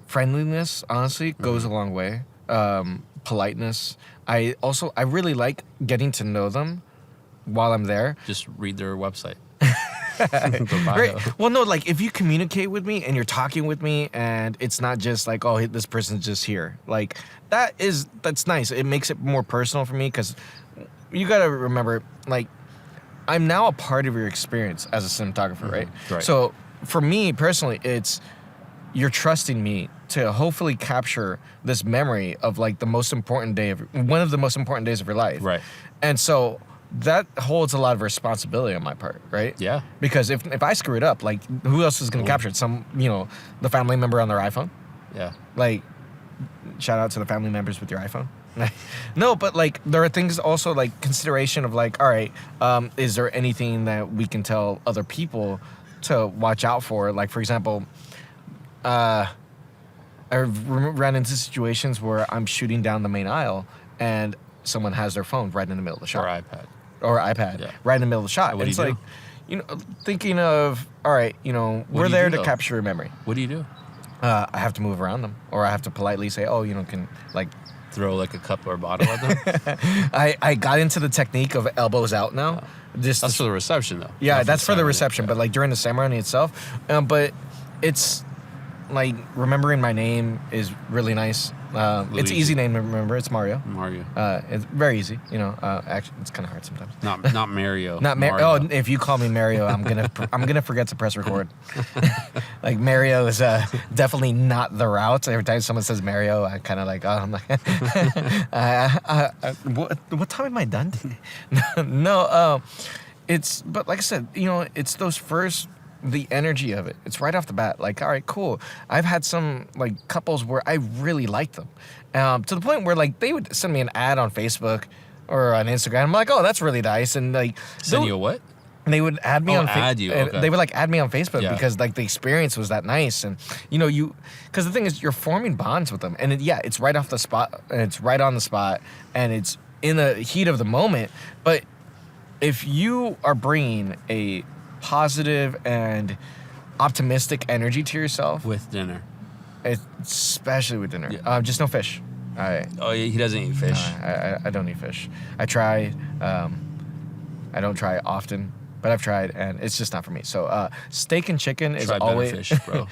Friendliness, honestly, goes a long way. Politeness. I really like getting to know them while I'm there. Just read their website. Right. Well, no, like if you communicate with me and you're talking with me and it's not just like, oh, this person's just here. Like that's nice. It makes it more personal for me because you got to remember, like, I'm now a part of your experience as a cinematographer, right? So for me personally, it's you're trusting me to hopefully capture this memory of like one of the most important days of your life. Right. And so that holds a lot of responsibility on my part, right? Yeah. Because if I screw it up, like, who else is going to capture it? The family member on their iPhone? Yeah. Like, shout out to the family members with your iPhone. No, but, like, there are things also, like, consideration of, like, all right, is there anything that we can tell other people to watch out for? Like, for example, I've ran into situations where I'm shooting down the main aisle and someone has their phone right in the middle of the shot. Or iPad, Yeah. right in the middle of the shot. What And do it's you do? like, thinking of, all right, we're do you there do, to though? capture a memory. What do you do? I have to move around them, or I have to politely say, oh, can, like... Throw like a cup or a bottle at them? I got into the technique of elbows out now. That's for the reception, though. Yeah, Not that's for the ceremony. reception, Yeah. but, like, during the ceremony itself. But it's, like, remembering my name is really nice. It's an Luigi. easy name to remember. It's Mario. Mario. It's very easy. Actually, it's kind of hard sometimes. Not Mario. Not Mario. Oh, if you call me Mario, I'm gonna forget to press record. Like, Mario is definitely not the route. Every time someone says Mario, I kind of like, I'm like, what time am I done today? No, but like I said, it's those first. The energy of it. It's right off the bat. Like, all right, cool. I've had some, like, couples where I really liked them. To the point where, like, they would send me an ad on Facebook or on Instagram. I'm like, oh, that's really nice. And, like... Send you a what? They would add me on Facebook. Add you, okay. They would, like, add me on Facebook Yeah. because, like, the experience was that nice. And, because the thing is, you're forming bonds with them. And, it's right off the spot. And it's right on the spot. And it's in the heat of the moment. But if you are bringing a positive and optimistic energy to yourself With dinner. especially with dinner. Yeah. Just no fish. Oh, he doesn't eat fish. I don't eat fish. I try. I don't try often, but I've tried, and it's just not for me. So steak and chicken is Try better always fish, bro.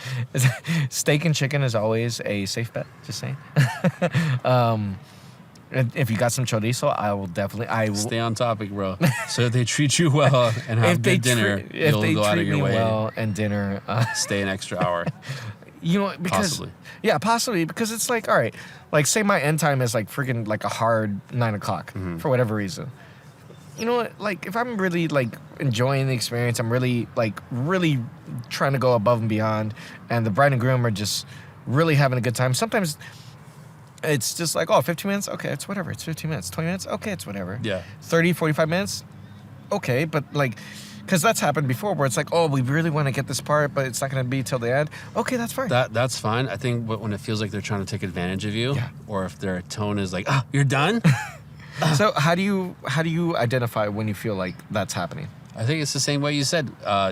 steak and chicken is always a safe bet. Just saying. If you got some chorizo, I will. Stay on topic, bro. So if they treat you well and have good dinner, you'll go out of your way. Well and dinner, stay an extra hour. because Possibly. Yeah, possibly, because it's like, all right, like, say my end time is like freaking like a hard 9 o'clock for whatever reason. You know what? Like, if I'm really, like, enjoying the experience, I'm really trying to go above and beyond, and the bride and groom are just really having a good time. Sometimes it's just like, 15 minutes? Okay, it's whatever. It's 15 minutes. 20 minutes? Okay, it's whatever. Yeah. 30, 45 minutes? Okay, but, like, because that's happened before where it's like, we really want to get this part, but it's not going to be till the end. Okay, that's fine. That's fine. I think when it feels like they're trying to take advantage of you, Yeah. or if their tone is like, you're done? So how do you identify when you feel like that's happening? I think it's the same way you said.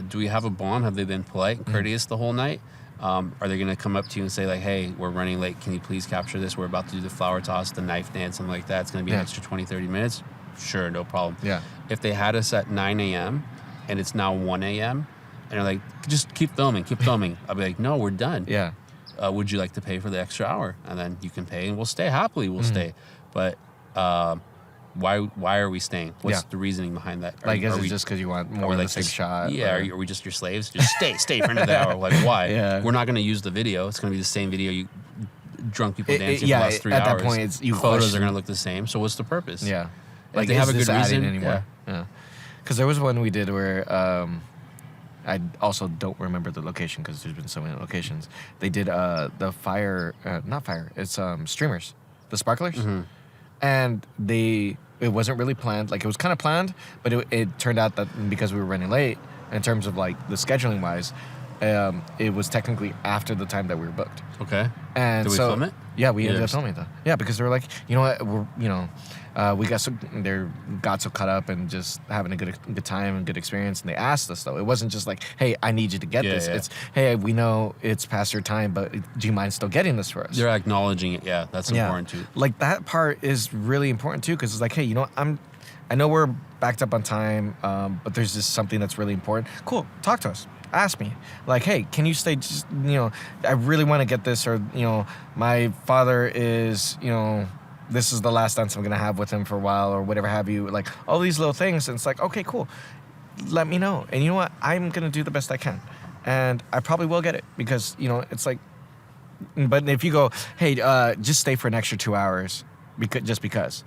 Do we have a bond? Have they been polite and courteous the whole night? Are they going to come up to you and say, like, hey, we're running late. Can you please capture this? We're about to do the flower toss, the knife dance, something like that. It's going to be an extra 20, 30 minutes. Sure, no problem. Yeah. If they had us at 9 a.m. and it's now 1 a.m. and they're like, just keep filming. I'll be like, no, we're done. Yeah. Would you like to pay for the extra hour? And then you can pay and we'll stay. Happily, we'll stay. But why are we staying? What's the reasoning behind that? Like, is it just because you want more of the same shot? Yeah, are we just your slaves? Just stay for another hour. Like, why? Yeah. We're not going to use the video. It's going to be the same video. You drunk people dancing for yeah, the last 3 at hours. that point, it's you photos question- are going to look the same. So what's the purpose? Yeah. Like, they have a good reason anymore. Yeah. Because there was one we did where I also don't remember the location because there's been so many locations. They did the fire, not fire. It's streamers, the sparklers, and it wasn't really planned. Like, it was kind of planned, but it turned out that because we were running late in terms of, like, the scheduling wise, it was technically after the time that we were booked. Okay. And Did we film it? Yeah, we ended up filming it though. Yeah, because they were like, you know what, we got so caught up and just having a good time and good experience, and they asked us though. It wasn't just like, hey, I need you to get this. Yeah. It's, hey, we know it's past your time, but do you mind still getting this for us? They're acknowledging it. Yeah, that's important too. Like, that part is really important too, because it's like, hey, I know we're backed up on time, but there's just something that's really important. Cool, talk to us. Ask me, like, hey, can you stay? Just, I really want to get this, or my father is, this is the last dance I'm gonna have with him for a while, or whatever have you. Like, all these little things, and it's like, okay, cool, let me know. And you know what? I'm gonna do the best I can, and I probably will get it because it's like. But if you go, hey, just stay for an extra 2 hours, because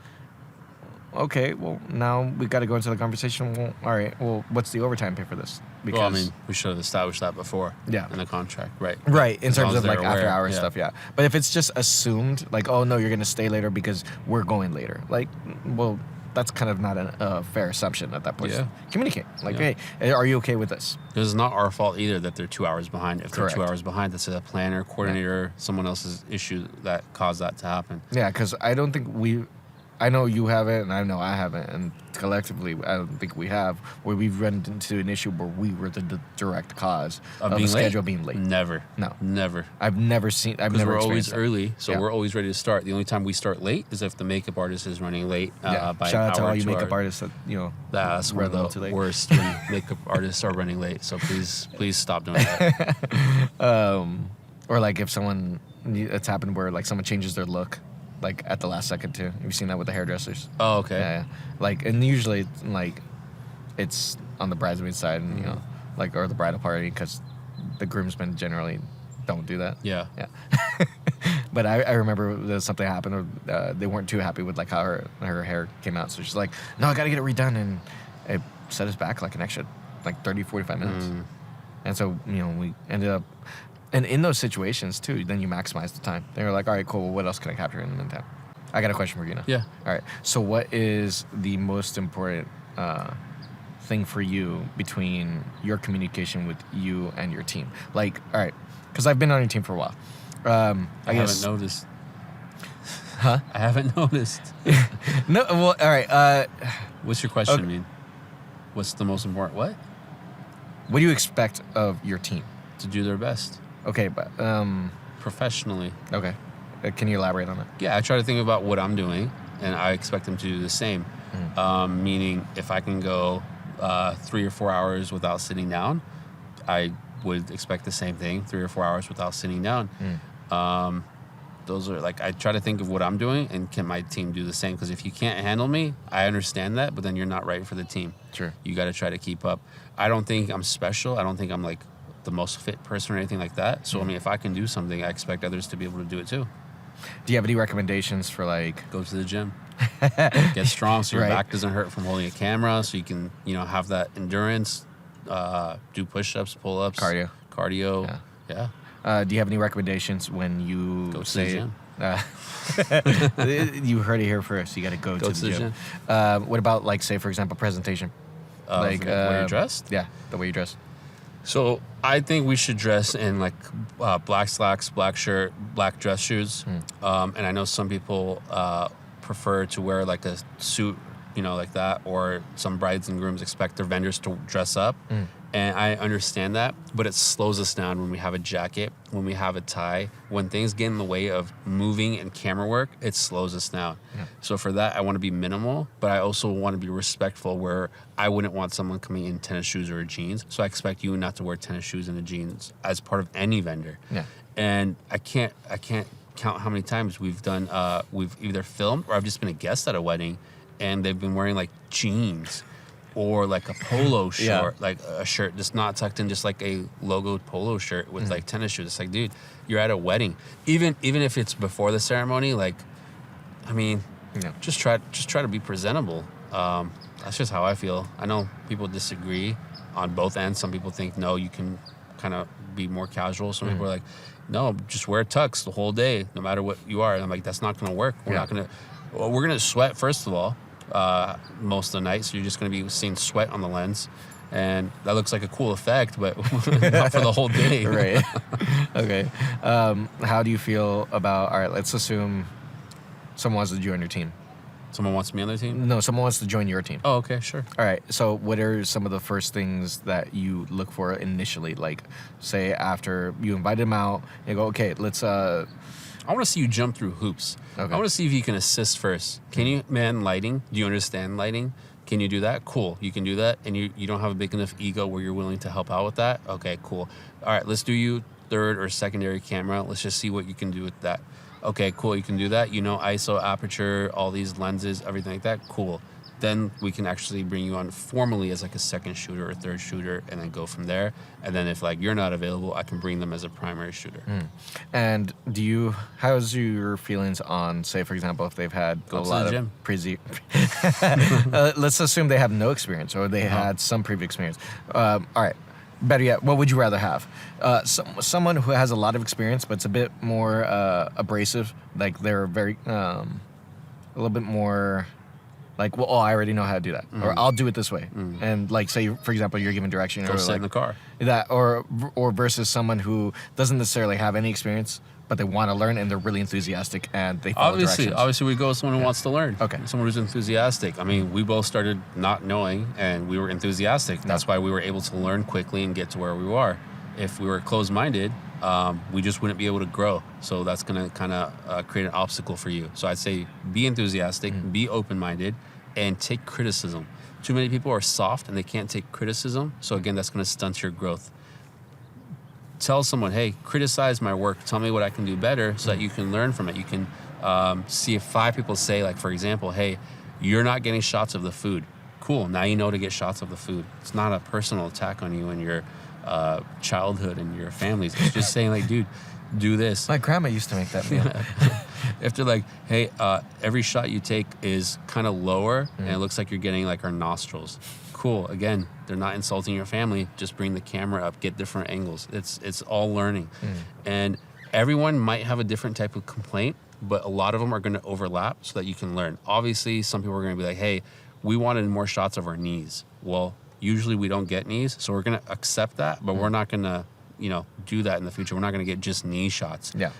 okay, well, now we got to go into the conversation. Well, all right, well, what's the overtime pay for this? Because, well, I mean, we should have established that before. Yeah. In the contract, right? Right, in As long terms as of like they're after aware, hours stuff, yeah. But if it's just assumed, like, oh no, you're gonna stay later because we're going later, like, well, that's kind of not a fair assumption at that point. Yeah. Communicate, like, Yeah. hey, are you okay with this? Because it's not our fault either that they're 2 hours behind. If they're Correct. 2 hours behind, that's a planner, coordinator, someone else's issue that caused that to happen. Yeah, because I don't think I know you haven't, and I know I haven't, and collectively, I don't think we have, where we've run into an issue where we were the direct cause of the schedule being late. Never. No. Never. I've never Because we're always that. early, so Yeah. we're always ready to start. The only time we start late is if the makeup artist is running late by Shout out an to hour, all you 2 makeup hours. artists that, That's one run a little of too the late. worst when makeup artists are running late. So please stop doing that. Or like if it's happened where like someone changes their look, like at the last second too. Have you seen that with the hairdressers? Oh, okay. Yeah. Like, and usually like it's on the bridesmaid side, and like, or the bridal party, because the groomsmen generally don't do that. Yeah. Yeah. But I remember something happened. They weren't too happy with like how her hair came out, so she's like, no, I gotta get it redone, and it set us back like an extra like 30, 45 minutes. And so we ended up. And in those situations, too, then you maximize the time. They were like, all right, cool, well, what else can I capture in the time? I got a question for you now. Yeah. All right. So what is the most important thing for you between your communication with you and your team? Like, all right, because I've been on your team for a while. I haven't noticed. Huh? I haven't noticed. No, well, all right. What's your question Okay. mean? What's the most important? What? What do you expect of your team? To do their best. Okay, but, Professionally. okay. Can you elaborate on that? Yeah, I try to think about what I'm doing, and I expect them to do the same. Meaning, if I can go 3 or 4 hours without sitting down, I would expect the same thing, 3 or 4 hours without sitting down. Those are like, I try to think of what I'm doing, and can my team do the same? Because if you can't handle me, I understand that, but then you're not right for the team. Sure. You got to try to keep up. I don't think I'm special. I don't think I'm like the most fit person or anything like that. So, I mean, if I can do something, I expect others to be able to do it too. Do you have any recommendations for like... Go to the gym. Get strong so your back doesn't hurt from holding a camera, so you can, have that endurance, do push-ups, pull-ups. Cardio. Yeah. Do you have any recommendations when you Go to say... the gym. You heard it here first. You got to go to the gym. What about, like, say, for example, presentation? Like the way you're dressed? Yeah, the way you dress. So I think we should dress in like black slacks, black shirt, black dress shoes. And I know some people prefer to wear like a suit, like that, or some brides and grooms expect their vendors to dress up. And I understand that, but it slows us down when we have a jacket, when we have a tie. When things get in the way of moving and camera work, it slows us down. Yeah. So for that, I want to be minimal, but I also want to be respectful, where I wouldn't want someone coming in tennis shoes or jeans. So I expect you not to wear tennis shoes and a jeans as part of any vendor. Yeah. And I can't count how many times we've either filmed or I've just been a guest at a wedding, and they've been wearing like jeans or like a polo short, like a shirt just not tucked in, just like a logoed polo shirt with like tennis shoes. It's like, dude, you're at a wedding. Even if it's before the ceremony, like, I mean, just try to be presentable. That's just how I feel. I know people disagree on both ends. Some people think, no, you can kind of be more casual. Some people are like, no, just wear tux the whole day, no matter what you are. And I'm like, that's not going to work. We're going to sweat, first of all. Most of the night, so you're just going to be seeing sweat on the lens, and that looks like a cool effect, but not for the whole day. Right. Okay. How do you feel about, all right, let's assume someone wants to join your team. Someone wants me on their team? No, someone wants to join your team. Oh, okay, sure. All right, so what are some of the first things that you look for initially? Like, say after you invited them out, you go, okay, let's I want to see you jump through hoops. Okay. I want to see if you can assist first. Can you man lighting? Do you understand lighting? Can you do that? Cool. You can do that, and you don't have a big enough ego where you're willing to help out with that? Okay, cool. All right, let's do you third or secondary camera. Let's just see what you can do with that. Okay, cool. You can do that. ISO, aperture, all these lenses, everything like that. Cool. then we can actually bring you on formally as like a second shooter or third shooter, and then go from there. And then if like you're not available, I can bring them as a primary shooter. And how's your feelings on, say, for example, if they've had Go a to lot the of gym. let's assume they have no experience or they had some previous experience. All right. Better yet, what would you rather have? Someone who has a lot of experience, but it's a bit more abrasive. Like they're very, a little bit more like, well, I already know how to do that. Or I'll do it this way. And like, say, for example, you're given direction. Go or sit like, in the car. That, or versus someone who doesn't necessarily have any experience, but they want to learn and they're really enthusiastic and they follow directions. Obviously, we go with someone who wants to learn. Okay. Someone who's enthusiastic. I mean, we both started not knowing, and we were enthusiastic. That's why we were able to learn quickly and get to where we were. If we were closed-minded, we just wouldn't be able to grow. So that's going to kind of create an obstacle for you. So I'd say be enthusiastic, be open-minded, and take criticism. Too many people are soft and they can't take criticism. So again, that's going to stunt your growth. Tell someone, hey, criticize my work. Tell me what I can do better so that you can learn from it. You can see if 5 people say, like, for example, hey, you're not getting shots of the food. Cool. Now you know to get shots of the food. It's not a personal attack on you and your childhood and your families. It's just saying, like, dude, do this. My grandma used to make that meal. If they're like, hey, every shot you take is kind of lower and it looks like you're getting like our nostrils. Cool. Again, they're not insulting your family. Just bring the camera up, get different angles. It's all learning. And everyone might have a different type of complaint, but a lot of them are going to overlap so that you can learn. Obviously, some people are going to be like, hey, we wanted more shots of our knees. Well, usually we don't get knees, so we're going to accept that, but we're not going to, do that in the future. We're not going to get just knee shots. Yeah.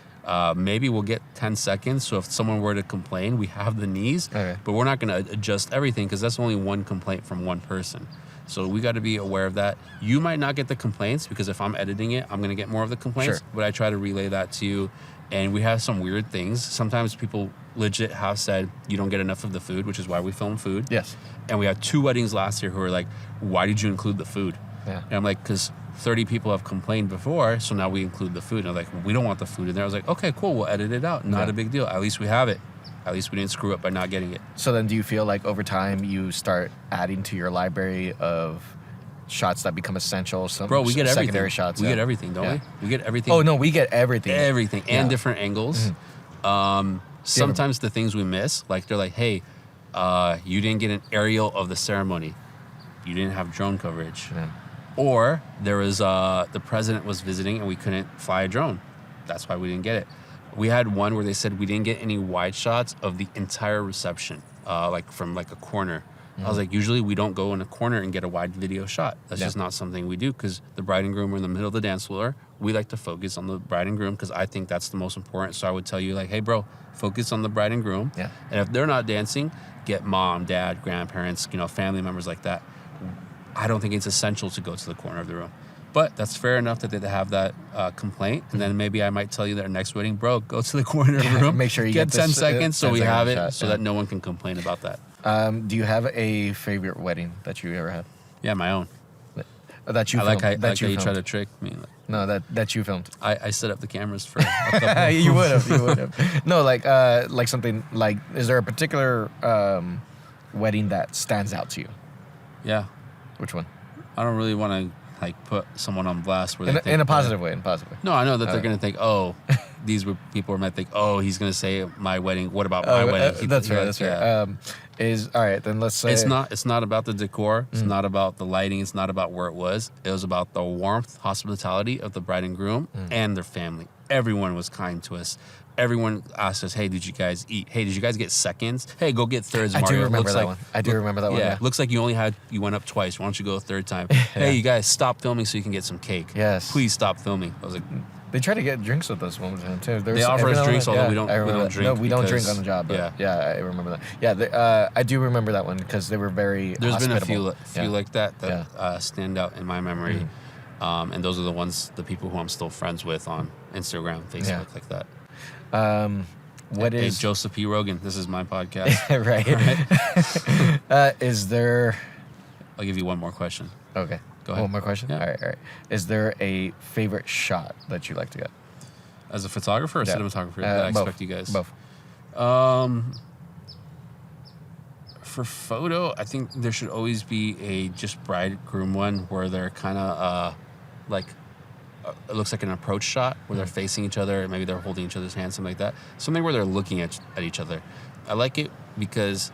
Maybe we'll get 10 seconds. So if someone were to complain, we have the knees, but we're not going to adjust everything because that's only one complaint from one person. So we got to be aware of that. You might not get the complaints because if I'm editing it, I'm going to get more of the complaints, but I try to relay that to you. And we have some weird things. Sometimes people legit have said you don't get enough of the food, which is why we film food. Yes. And we had 2 weddings last year who were like, why did you include the food? Yeah. And I'm like, because 30 people have complained before, so now we include the food. And I'm like, we don't want the food in there. I was like, okay, cool, we'll edit it out. Not a big deal. At least we have it. At least we didn't screw up by not getting it. So then do you feel like over time you start adding to your library of shots that become essential? Bro, we get secondary everything. shots. We get everything, don't we? We get everything. Oh, no, we get everything. Everything. And different angles. Sometimes the things we miss, like they're like, hey, you didn't get an aerial of the ceremony. You didn't have drone coverage. Yeah. Or there was the president was visiting and we couldn't fly a drone. That's why we didn't get it. We had one where they said we didn't get any wide shots of the entire reception, like from like a corner. I was like, usually we don't go in a corner and get a wide video shot. That's just not something we do because the bride and groom are in the middle of the dance floor. We like to focus on the bride and groom because I think that's the most important. So I would tell you like, hey, bro, focus on the bride and groom. Yeah. And if they're not dancing, get mom, dad, grandparents, family members like that. I don't think it's essential to go to the corner of the room. But that's fair enough that they have that complaint. And then maybe I might tell you that our next wedding, bro, go to the corner of the room. Make sure you get 10 this, seconds so we have it shot, so that no one can complain about that. Do you have a favorite wedding that you ever had? Yeah, my own. That you I filmed? like how you try to trick me. No, that you filmed. I set up the cameras for a couple. You would have. No, like something like, is there a particular wedding that stands out to you? Yeah. Which one? I don't really want to like put someone on blast where they think in a positive way. No, I know that they're gonna think, oh, these people might think, oh, he's gonna say my wedding. What about my wedding? That's right. That's right. All right? Then let's say it's not about the decor. It's not about the lighting. It's not about where it was. It was about the warmth, hospitality of the bride and groom and their family. Everyone was kind to us. Everyone asked us, hey, did you guys eat? Hey, did you guys get seconds? Hey, go get thirds, Mario. I do remember that one. I do remember that one. Yeah. Looks like you went up twice. Why don't you go a third time? Hey, you guys, stop filming so you can get some cake. Yes. Please stop filming. I was like, they try to get drinks with us one time too. They offer us drinks, although we don't drink. No, we don't drink on the job. But yeah, I remember that. Yeah, I do remember that one because they were very There's hospitable. been a few like that stand out in my memory. And those are the people who I'm still friends with on Instagram, Facebook, like that. Hey, Joseph P. Rogan, this is my podcast. Right. Is there... I'll give you one more question. Okay. Go ahead. One more question? Yeah. All right. Is there a favorite shot that you like to get? As a photographer or cinematographer? I expect you guys. Both. For photo, I think there should always be a just bride-groom one where they're kind of it looks like an approach shot where they're facing each other, maybe they're holding each other's hands, something like that. Something where they're looking at each other. I like it because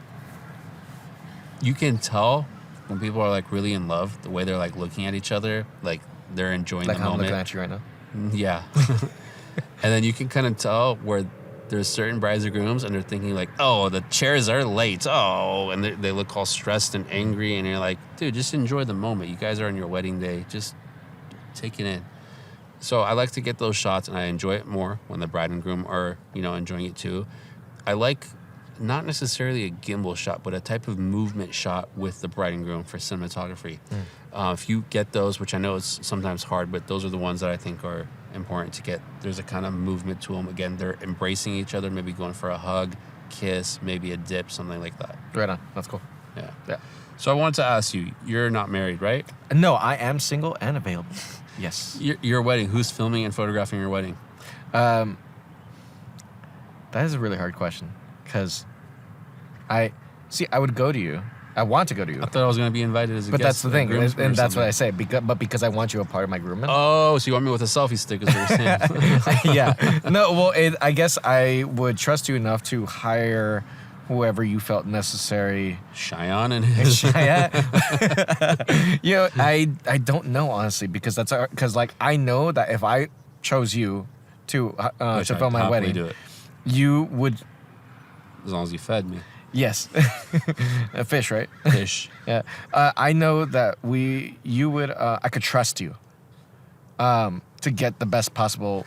you can tell when people are like really in love, the way they're like looking at each other, like they're enjoying the moment. Like I'm looking at you right now. Yeah. And then you can kind of tell where there's certain brides or grooms and they're thinking like, oh, the chairs are late. Oh, and they look all stressed and angry. And you're like, dude, just enjoy the moment. You guys are on your wedding day. Just take it in. So I like to get those shots, and I enjoy it more when the bride and groom are, enjoying it too. I like not necessarily a gimbal shot, but a type of movement shot with the bride and groom for cinematography. If you get those, which I know is sometimes hard, but those are the ones that I think are important to get. There's a kind of movement to them. Again, they're embracing each other, maybe going for a hug, kiss, maybe a dip, something like that. Right on. That's cool. Yeah. So I wanted to ask you, you're not married, right? No, I am single and available. Yes. Your wedding, who's filming and photographing your wedding? That is a really hard question because I would go to you. I want to go to you. I thought I was going to be invited as a but guest. But that's the thing, and that's what I say. Because I want you a part of my grooming. Oh, so you want me with a selfie stick is what you're saying. Yeah. No, well, I guess I would trust you enough to hire whoever you felt necessary. Cheyenne and his. I don't know, honestly, because like I know that if I chose you to film my wedding, do it. You would. As long as you fed me. Yes. A fish, right? Fish. Yeah. I know that you would, I could trust you to get the best possible,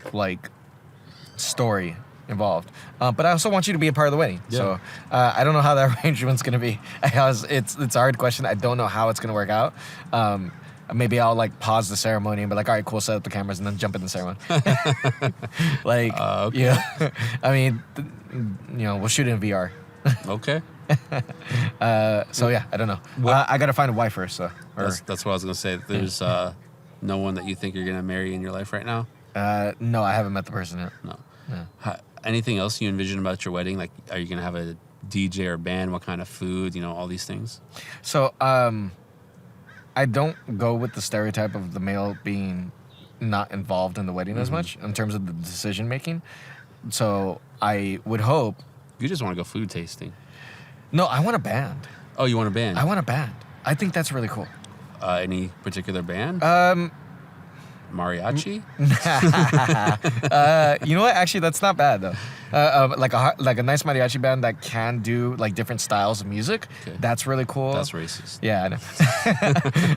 story involved. But I also want you to be a part of the wedding. Yeah. So I don't know how that arrangement's going to be. It's a hard question. I don't know how it's going to work out. Maybe I'll pause the ceremony and be like, all right, cool, set up the cameras and then jump in the ceremony. Okay. Yeah. I mean, we'll shoot it in VR. Okay. So yeah, I don't know. I gotta find a wife first. So that's what I was gonna say. There's no one that you think you're gonna marry in your life right now. No, I haven't met the person yet. No. Anything else you envision about your wedding? Like, are you gonna have a DJ or band? What kind of food? All these things. So I don't go with the stereotype of the male being not involved in the wedding as much in terms of the decision making. So I would hope. You just want to go food tasting. No, I want a band. Oh, you want a band? I want a band. I think that's really cool. Any particular band? Mariachi? You know what? Actually, that's not bad though. Like a nice mariachi band that can do different styles of music. Okay. That's really cool. That's racist. Yeah, I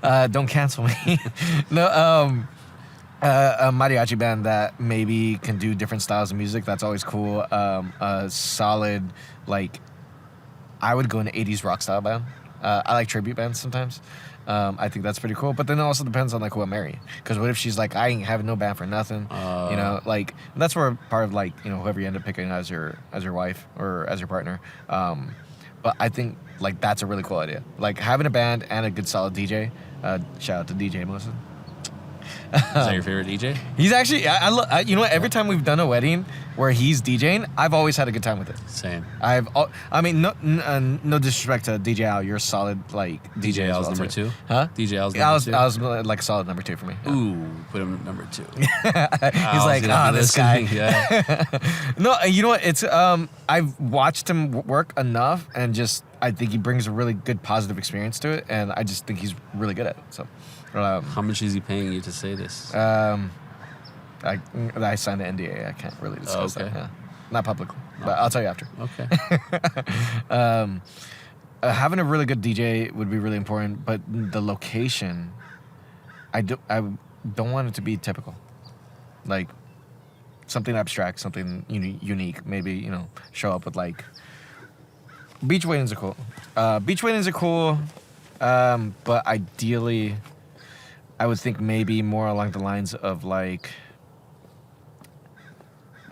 know. Don't cancel me. No. A mariachi band that maybe can do different styles of music. That's always cool. A solid, I would go into 80s rock style band. I like tribute bands sometimes. I think that's pretty cool. But then it also depends on who I'm marrying. Because what if she's like, I ain't having no band for nothing. That's where part of whoever you end up picking as your wife or as your partner. But I think that's a really cool idea. Having a band and a good solid DJ. Shout out to DJ Melissa. Is that your favorite DJ? He's actually, you know what? Every time we've done a wedding where he's DJing, I've always had a good time with it. Same. No disrespect to DJ Al, you're a solid DJ Al's number two. Huh? DJ Al's number two. I was solid number two for me. Yeah. Ooh, put him number two. He's like, this guy. Yeah. No, you know what? It's I've watched him work enough, and I think he brings a really good positive experience to it, and I just think he's really good at it. So. How much is he paying you to say this? I signed an NDA. I can't really discuss that. Yeah. Not publicly, but I'll tell you after. Okay. Having a really good DJ would be really important, but the location, I don't want it to be typical. Something abstract, something unique. Maybe show up with beach weddings are cool. But ideally, I would think maybe more along the lines of a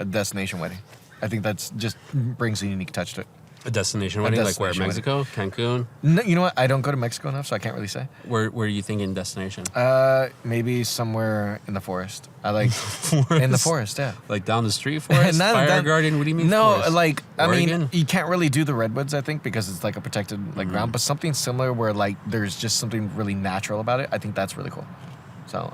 destination wedding. I think that's just brings a unique touch to it. A destination wedding, like where? destination Mexico, Cancun. No, you know what? I don't go to Mexico enough, so I can't really say. Where are you thinking destination? Maybe somewhere in the forest. I like in the forest, yeah. Like down the street forest, fire garden. What do you mean? No, forest? like I Oregon? mean, you can't really do the redwoods, I think, because it's like a protected like ground. But something similar where like there's just something really natural about it. I think that's really cool. So,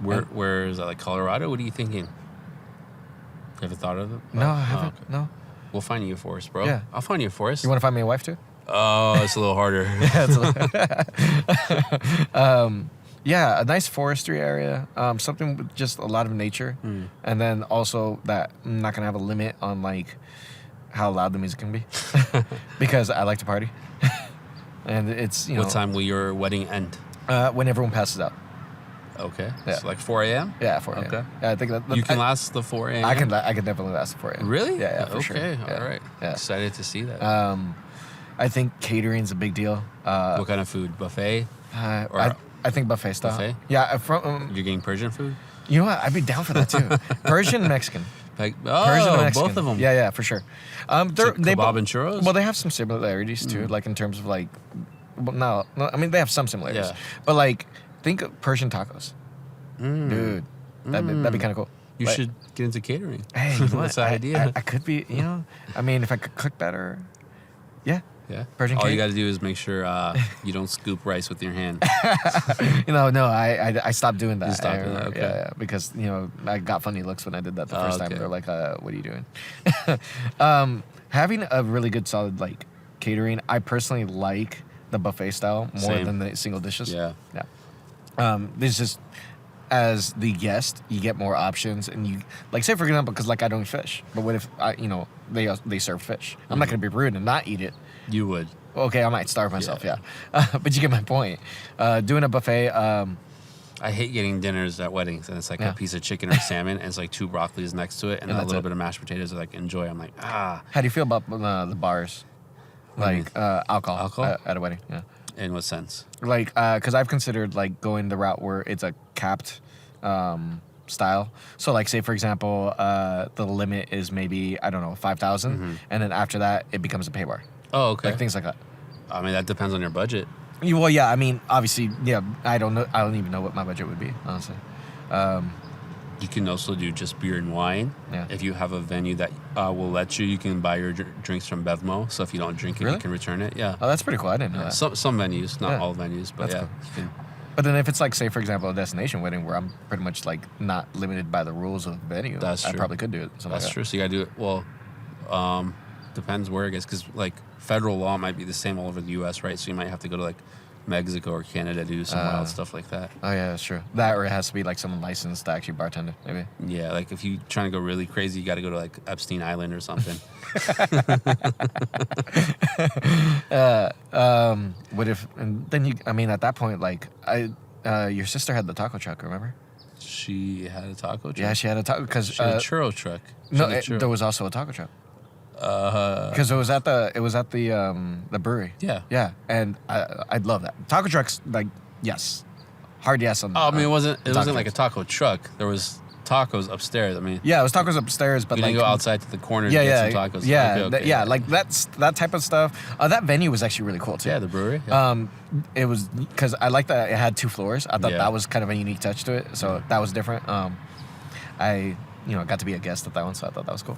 where is that? Like Colorado? What are you thinking? You ever thought of it? No, I haven't. Okay. No. We'll find you a forest, bro. Yeah. I'll find you a forest. You want to find me a wife too? Oh, it's a little harder. Yeah, a nice forestry area, something with just a lot of nature, and then also that I'm not gonna have a limit on like how loud the music can be, because I like to party, and it's What time will your wedding end? When everyone passes out. Okay. Yeah. So like 4 a.m.? Yeah, 4 a.m. Okay. Yeah, I think that You can last the 4 a.m.? I can definitely last 4 a.m. Really? Yeah, for sure. Okay, Yeah. all right. Yeah. Excited to see that. I think catering's a big deal. What kind of food? Buffet? Or I think buffet style. Buffet? Yeah, You're getting Persian food? you know what? I'd be down for that too. Persian and Mexican. Like, Persian and Mexican. both of them. Yeah, for sure. They kebab and churros? Well, they have some similarities too, like in terms of like, well, no, I mean they have some similarities, Yeah. but like think of Persian tacos, dude. That'd be kind of cool. You Like, should get into catering. Hey, you know what? That's the idea. I could be, I mean, if I could cook better, yeah. Yeah. Persian All you cake? got to do is make sure you don't scoop rice with your hand. No, I stopped doing that. You stopped doing that, okay. Yeah, because I got funny looks when I did that the first time. okay. They're like, "What are you doing?" Having a really good solid like catering, I personally like the buffet style more Same. than the single dishes. Yeah. There's just as the guest, you get more options, and you like say for example, because like I don't eat fish, but what if they serve fish? I'm not gonna be rude and not eat it. You would. Okay, I might starve myself, yeah. But you get my point. Doing a buffet, I hate getting dinners at weddings, and it's like Yeah. a piece of chicken or salmon, and it's like 2 broccolis next to it, and And a that's little it. bit of mashed potatoes. Like enjoy. I'm like, how do you feel about the bars? What do you Like alcohol, Alcohol? At a wedding, yeah. In what sense? Like, because I've considered like going the route where it's a capped style. So like, say for example, the limit is maybe 5,000, and then after that it becomes a pay bar, Oh, okay. like things like that. I mean, that depends on your budget. Well, yeah. I mean, obviously, yeah. I don't know. I don't even know what my budget would be, honestly. You can also do just beer and wine. Yeah. If you have a venue that will let you, you can buy your drinks from Bevmo. So if you don't drink it, Really? you can return it. Yeah. Oh, that's pretty cool. I didn't know that. Some venues, not Yeah. all venues, but That's yeah. cool. You can, But then if it's like, say for example, a destination wedding where I'm pretty much like not limited by the rules of the venue, That's I true. probably could do it. Something that's like true. So you gotta do it. Well, depends where it gets, because like federal law might be the same all over the U.S., right? So you might have to go to like Mexico or Canada to do some wild stuff like that. That. Oh yeah, that's true. That or it has to be like someone licensed to actually bartend it, maybe. Yeah, like if you're trying to go really crazy, you got to go to like Epstein Island or something. What if? And then I mean, at that point, like your sister had the taco truck, remember? She had a taco truck. Yeah, she had a taco because She had a churro truck. She no, had a churro. there was also a taco truck. Because it was at the brewery. Yeah. Yeah, and I'd love that. Taco trucks, like yes, hard yes on. Oh, I mean, it wasn't taco like a trucks. taco truck. There was tacos upstairs. I mean, Yeah, it was tacos upstairs, but you like didn't go outside to the corner Yeah, to yeah, get some tacos. yeah, Okay, yeah. Like that type of stuff. That venue was actually really cool too. Yeah, the brewery. Yeah. It was because I liked that it had 2 floors. I thought Yeah. that was kind of a unique touch to it, so that was different. I got to be a guest at that one, so I thought that was cool.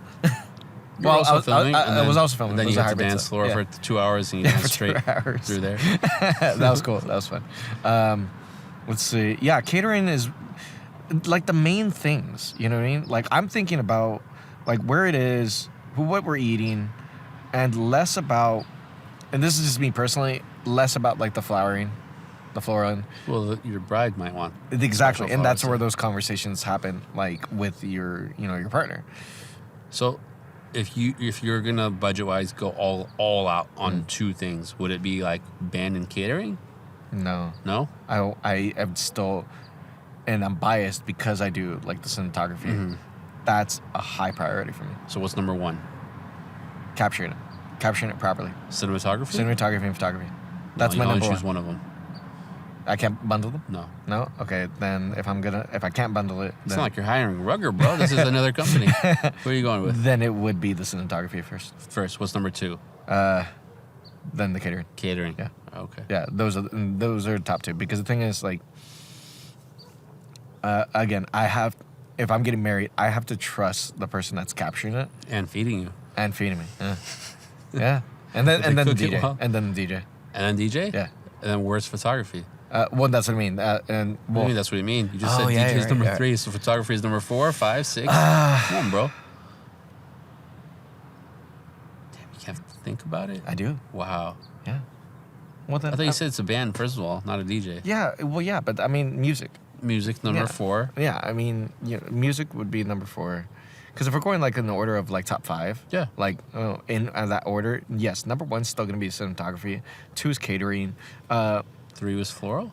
You were also I was- filming. I and then, was also filming. And then It was you a had the hybrid dance set. floor Yeah. for 2 hours, and you went 2 straight hours. through there. That was cool. That was fun. Let's see. Yeah, catering is like the main things. You know what I mean? Like I'm thinking about like where it is, what we're eating, and less about. And this is just me personally. Less about like the flowering, the floral. Well, your bride might want. Exactly, special and that's flowers, where yeah. those conversations happen, like with your partner. So, if you're gonna budget wise go all out on 2 things, would it be like band and catering? No, No. I am still, and I'm biased because I do like the cinematography. That's a high priority for me. So what's number 1? Capturing it properly. Cinematography. Cinematography and photography. That's no, my you number only choose one. one of them. I can't bundle them. No. No. Okay, then if I can't bundle it, It's then, not like you're hiring Rugger, bro. This is another company. Where are you going with? then it would be the cinematography first. First, what's number 2? Then the catering. Catering. Yeah. Okay. Yeah, those are top two because the thing is like, again, if I'm getting married, I have to trust the person that's capturing it And feeding you. and feeding me. Yeah, yeah, and then the cook it DJ, well. and then the DJ. And then DJ. Yeah. And then where's photography? Well, that's what I mean. And I well, mean, that's what you mean. You just Oh, said yeah, DJ is you're number right, 3, so photography is number 4, 5, 6. Come on, bro. Damn, you can't think about it? I do. Wow. Yeah. Well, then I thought you said it's a band, first of all, not a DJ. Yeah. Well, yeah, but I mean, music. Music, number Yeah. 4. Yeah, I mean, music would be number 4. Because if we're going like in the order of like top 5, Yeah. like in that order, yes, number 1's still gonna be cinematography. 2 is catering. 3 was floral?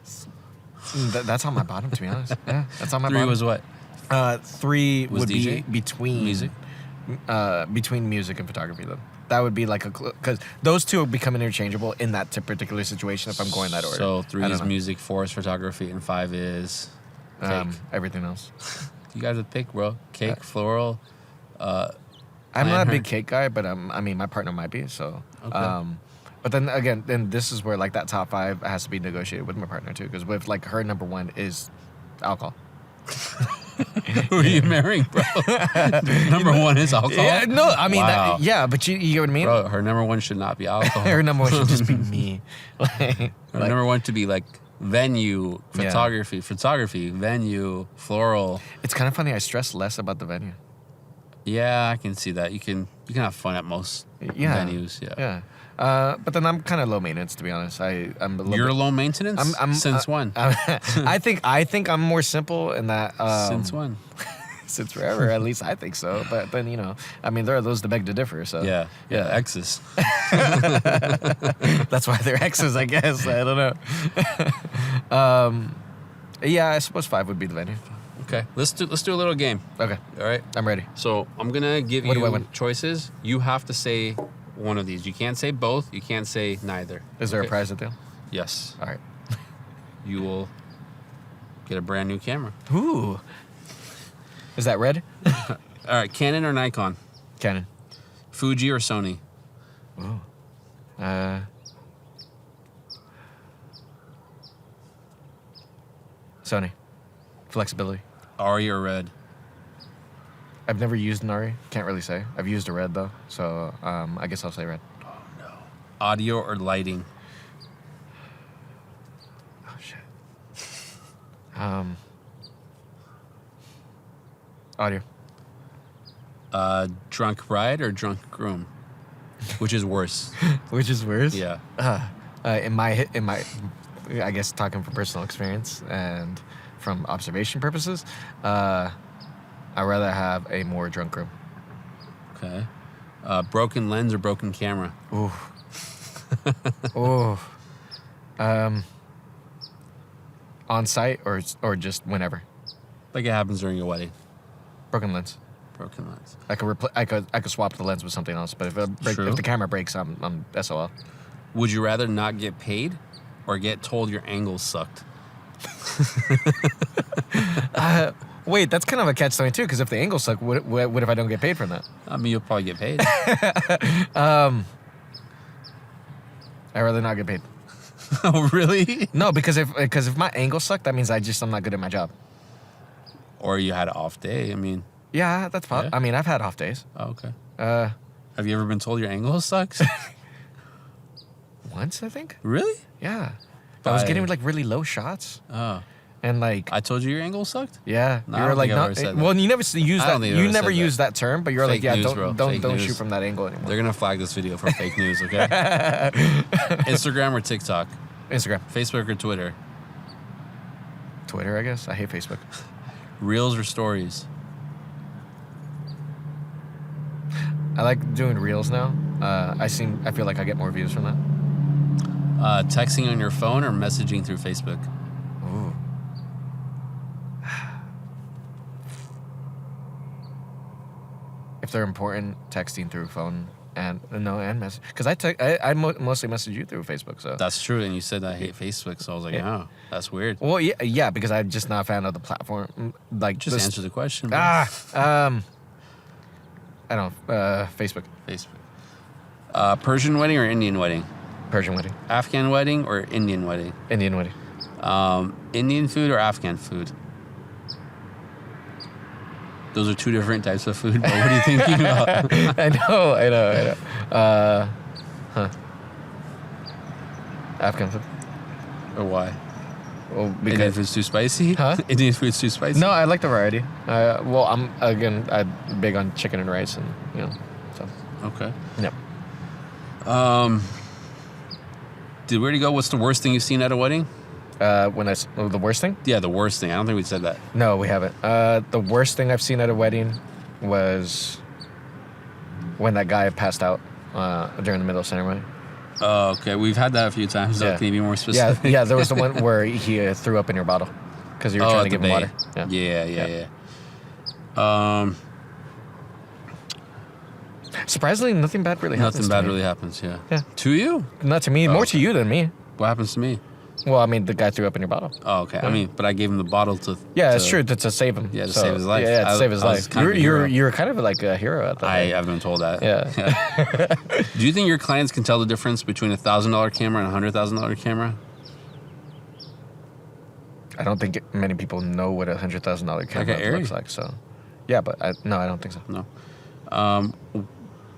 That's on my bottom, to be honest. Yeah, that's on my 3 bottom. was what? 3 Was would DJ? be between Music? between music and photography. Though that would be like because those two become interchangeable in that particular situation. If I'm going that order, So I 3 don't is know. music, 4 is photography, and 5 is cake. Everything else. You guys would pick, bro. Cake, floral. I'm Plan not a her. big cake guy, but I mean, my partner might be. So, Okay. but then again, then this is where like that top 5 has to be negotiated with my partner too, because with like her number 1 is alcohol. Who are you marrying, bro? Number 1 is alcohol. Yeah, no, I mean, Wow. yeah, but you get what I mean. Bro, her number 1 should not be alcohol. Her number 1 should just be me. Her number 1 to be like venue, Yeah. photography, venue, floral. It's kind of funny. I stress less about the venue. Yeah, I can see that. You can have fun at most Yeah. venues. Yeah. Yeah. But then I'm kind of low maintenance, to be honest. I'm a little You're bit, low maintenance. Since when? I think I'm more simple in that. Since when? Since forever, at least I think so. But then I mean, there are those that beg to differ. So Yeah. Exes. that's why they're exes, I guess. I don't know. Yeah, I suppose 5 would be the venue. Okay. Let's do a little game. Okay, All right. I'm ready. So I'm gonna give What do I you win? choices. You have to say one of these. You can't say both. You can't say neither. Is there Okay? a prize at the end? Yes. All right. You will get a brand new camera. Ooh. Is that red? All right. Canon or Nikon? Canon. Fuji or Sony? Ooh. Sony. Flexibility. Ari or Red? I've never used an Ari. Can't really say. I've used a red though, so I guess I'll say red. Audio or lighting? Oh shit. Audio. Drunk bride or drunk groom? Which is worse? Which is worse? Yeah. In my, I guess talking from personal experience and from observation purposes, I'd rather have a more drunk room. Okay. Broken lens or broken camera? Ooh. Ooh. On site or just whenever. Like it happens during your wedding. Broken lens. Broken lens. I could swap the lens with something else, but if True. if the camera breaks, I'm SOL. Would you rather not get paid or get told your angles sucked? Wait, that's kind of a catch-22 too. Because if the angles suck, what if I don't get paid from that? I mean, you'll probably get paid. I'd rather not get paid. Oh, really? No, because if my angle sucked, that means I'm not good at my job. Or you had an off day. I mean, Yeah, that's possible. Yeah. I mean, I've had off days. oh, okay. Have Have you ever been told your angle sucks? Once, I think. Really? Yeah. I was By- getting like really low shots, Oh. and like I told you your angle sucked? yeah, No, you I were don't like think I've not. ever said that. Well, you never use I don't that. think I've You ever never said use that term, but you're Fake like, yeah, news, bro. don't Fake don't news. shoot from that angle anymore. They're going to flag this video for fake news, okay? Instagram or TikTok? Instagram, Facebook or Twitter? Twitter, I guess. I hate Facebook. Reels or stories? I like doing reels now. I feel like I get more views from that. Texting on your phone or messaging through Facebook? Ooh. If they're important, texting through phone and message. Because I mostly message you through Facebook. So That's true, and you said I hate Facebook, so I was like, Yeah. oh, that's weird. well, yeah, because I'm just not a fan of the platform. Like Just this- answer the question. bro. I don't. Facebook. Facebook. Persian wedding or Indian wedding? Persian wedding. Afghan wedding or Indian wedding? Indian wedding. Indian food or Afghan food? Those are two different types of food, but what are you thinking about? I know. Afghan food. Or why? Well, Indian because food's too spicy? Huh? Indian food's too spicy? no, I like the variety. Well, I'm big on chicken and rice, and so. Okay. Yep. Did we already go? What's the worst thing you've seen at a wedding? The worst thing? Yeah, the worst thing. I don't think we said that. No, we haven't. The worst thing I've seen at a wedding was when that guy passed out during the middle of ceremony. Oh, okay. We've had that a few times. So can you be more specific? Yeah. There was the one where he threw up in your bottle because you were trying to give him water. Yeah. Surprisingly, nothing bad really happens. Nothing bad really happens. Yeah. Yeah. To you? Not to me. More to you than me. What happens to me? Well, I mean, the guy threw up in your bottle. Oh, okay. I mean, but I gave him the bottle to. Yeah, it's true. To save him. Yeah, to save his life. Yeah, to save his life. You're kind of like a hero at that. I've been told that. Yeah. Do you think your clients can tell the difference between $1,000 camera and a $100,000 camera? I don't think many people know what a $100,000 camera looks like. So, yeah, but I don't think so. No.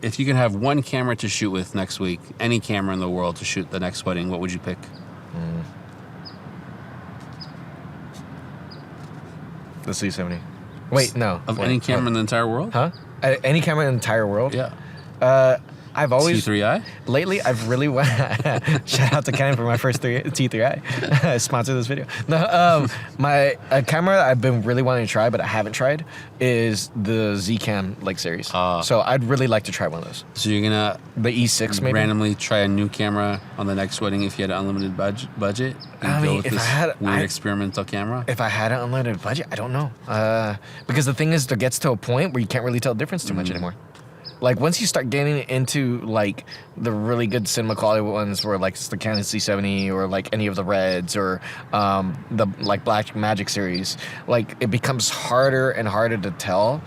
If you can have one camera to shoot with next week, any camera in the world to shoot the next wedding, what would you pick? The C70. Wait, no. Any camera in the entire world? Huh? Any camera in the entire world? Yeah. I've always T3i. Lately, I've really shout out to Canon for my first T3i. Sponsor this video. No, a camera I've been really wanting to try, but I haven't tried, is the Z-Cam series. So I'd really like to try one of those. So you're gonna the E6 maybe randomly try a new camera on the next wedding if you had an unlimited budget. I mean, if I had weird experimental camera. If I had an unlimited budget, I don't know. Because the thing is, there gets to a point where you can't really tell the difference too much anymore. Like, once you start getting into, the really good cinema quality ones where, it's the Canon C70 or, any of the Reds or the, Black Magic series, it becomes harder and harder to tell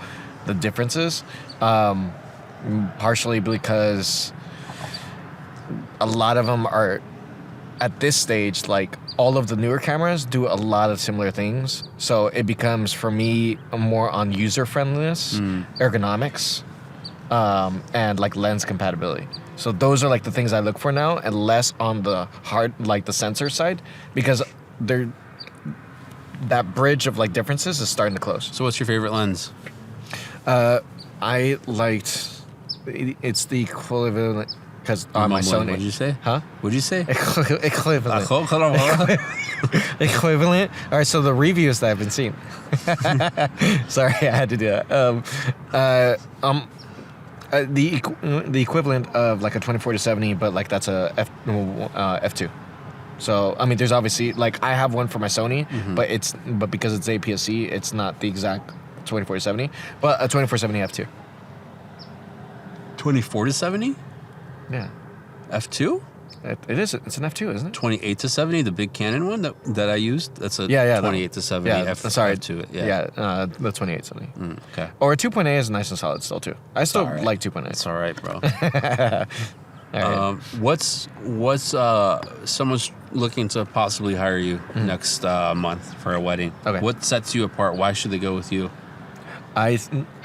the differences, partially because a lot of them are, at this stage, all of the newer cameras do a lot of similar things. So it becomes, for me, more on user-friendliness, ergonomics, and lens compatibility. So those are the things I look for now, and less on the hard the sensor side, because that bridge of differences is starting to close. So what's your favorite lens? I liked it's the equivalent because on my Sony. What'd you say? Huh? What'd you say? Equivalent. Equivalent. All right. So the reviews that I've been seeing. Sorry, I had to do that. The equivalent of a 24-70, but that's a f2. So I mean, there's obviously I have one for my Sony, but because it's APS-C, it's not the exact 24-70, but a 24-70 f2. 24-70? Yeah. F2? It is. It's an f2, isn't it? 28-70, the big Canon one that I used. That's a 28-70 f2. Yeah. The 28-70. Okay. Or a 2.8 is nice and solid still too. I still like 2.8. It's all right, bro. All right. What's someone's looking to possibly hire you next month for a wedding? Okay. What sets you apart? Why should they go with you? I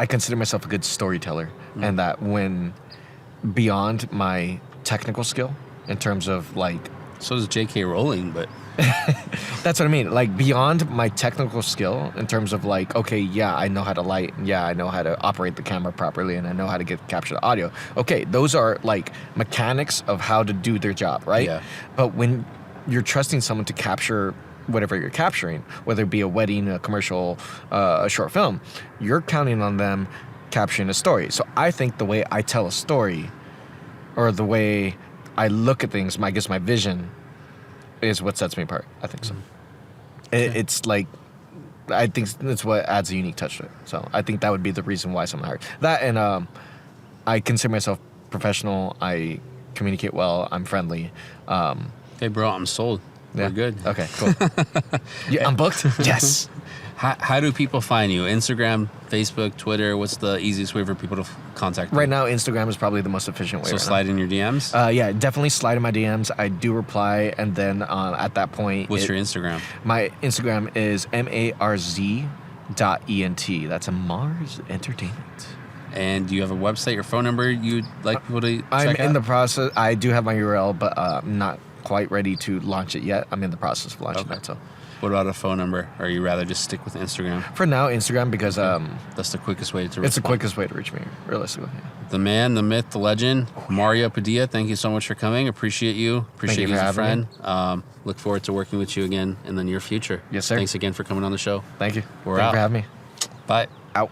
consider myself a good storyteller, and that when beyond my technical skill in terms of So does J.K. Rowling, but that's what I mean. Beyond my technical skill in terms of okay, yeah, I know how to light, and yeah, I know how to operate the camera properly, and I know how to capture the audio. Okay, those are mechanics of how to do their job, right? Yeah. But when you're trusting someone to capture whatever you're capturing, whether it be a wedding, a commercial, a short film, you're counting on them capturing a story. So I think the way I tell a story, or the way I look at things, I guess my vision, is what sets me apart. I think so. It's I think that's what adds a unique touch to it. So I think that would be the reason why someone hired. That, and I consider myself professional. I communicate well. I'm friendly. Hey, bro, I'm sold. We're good. Okay, cool. I'm booked? Yes. How do people find you? Instagram, Facebook, Twitter? What's the easiest way for people to contact you? Right now, Instagram is probably the most efficient way. So slide in your DMs? Yeah, definitely slide in my DMs. I do reply, and then at that point... What's your Instagram? My Instagram is marz.ent. That's a Marz Entertainment. And do you have a website or phone number you'd like people to check I'm out? in the process. I do have my URL, but I'm not quite ready to launch it yet. I'm in the process of launching that, so... What about a phone number? Or you rather just stick with Instagram? For now, Instagram, because that's the quickest way to reach it's the quickest way to reach me, realistically. Yeah. The man, the myth, the legend, Mario Padilla. Thank you so much for coming. Appreciate you. Appreciate you as a friend. Look forward to working with you again in the near future. Yes, sir. Thanks again for coming on the show. Thank you. We're Thank out. you for having me. Bye. Out.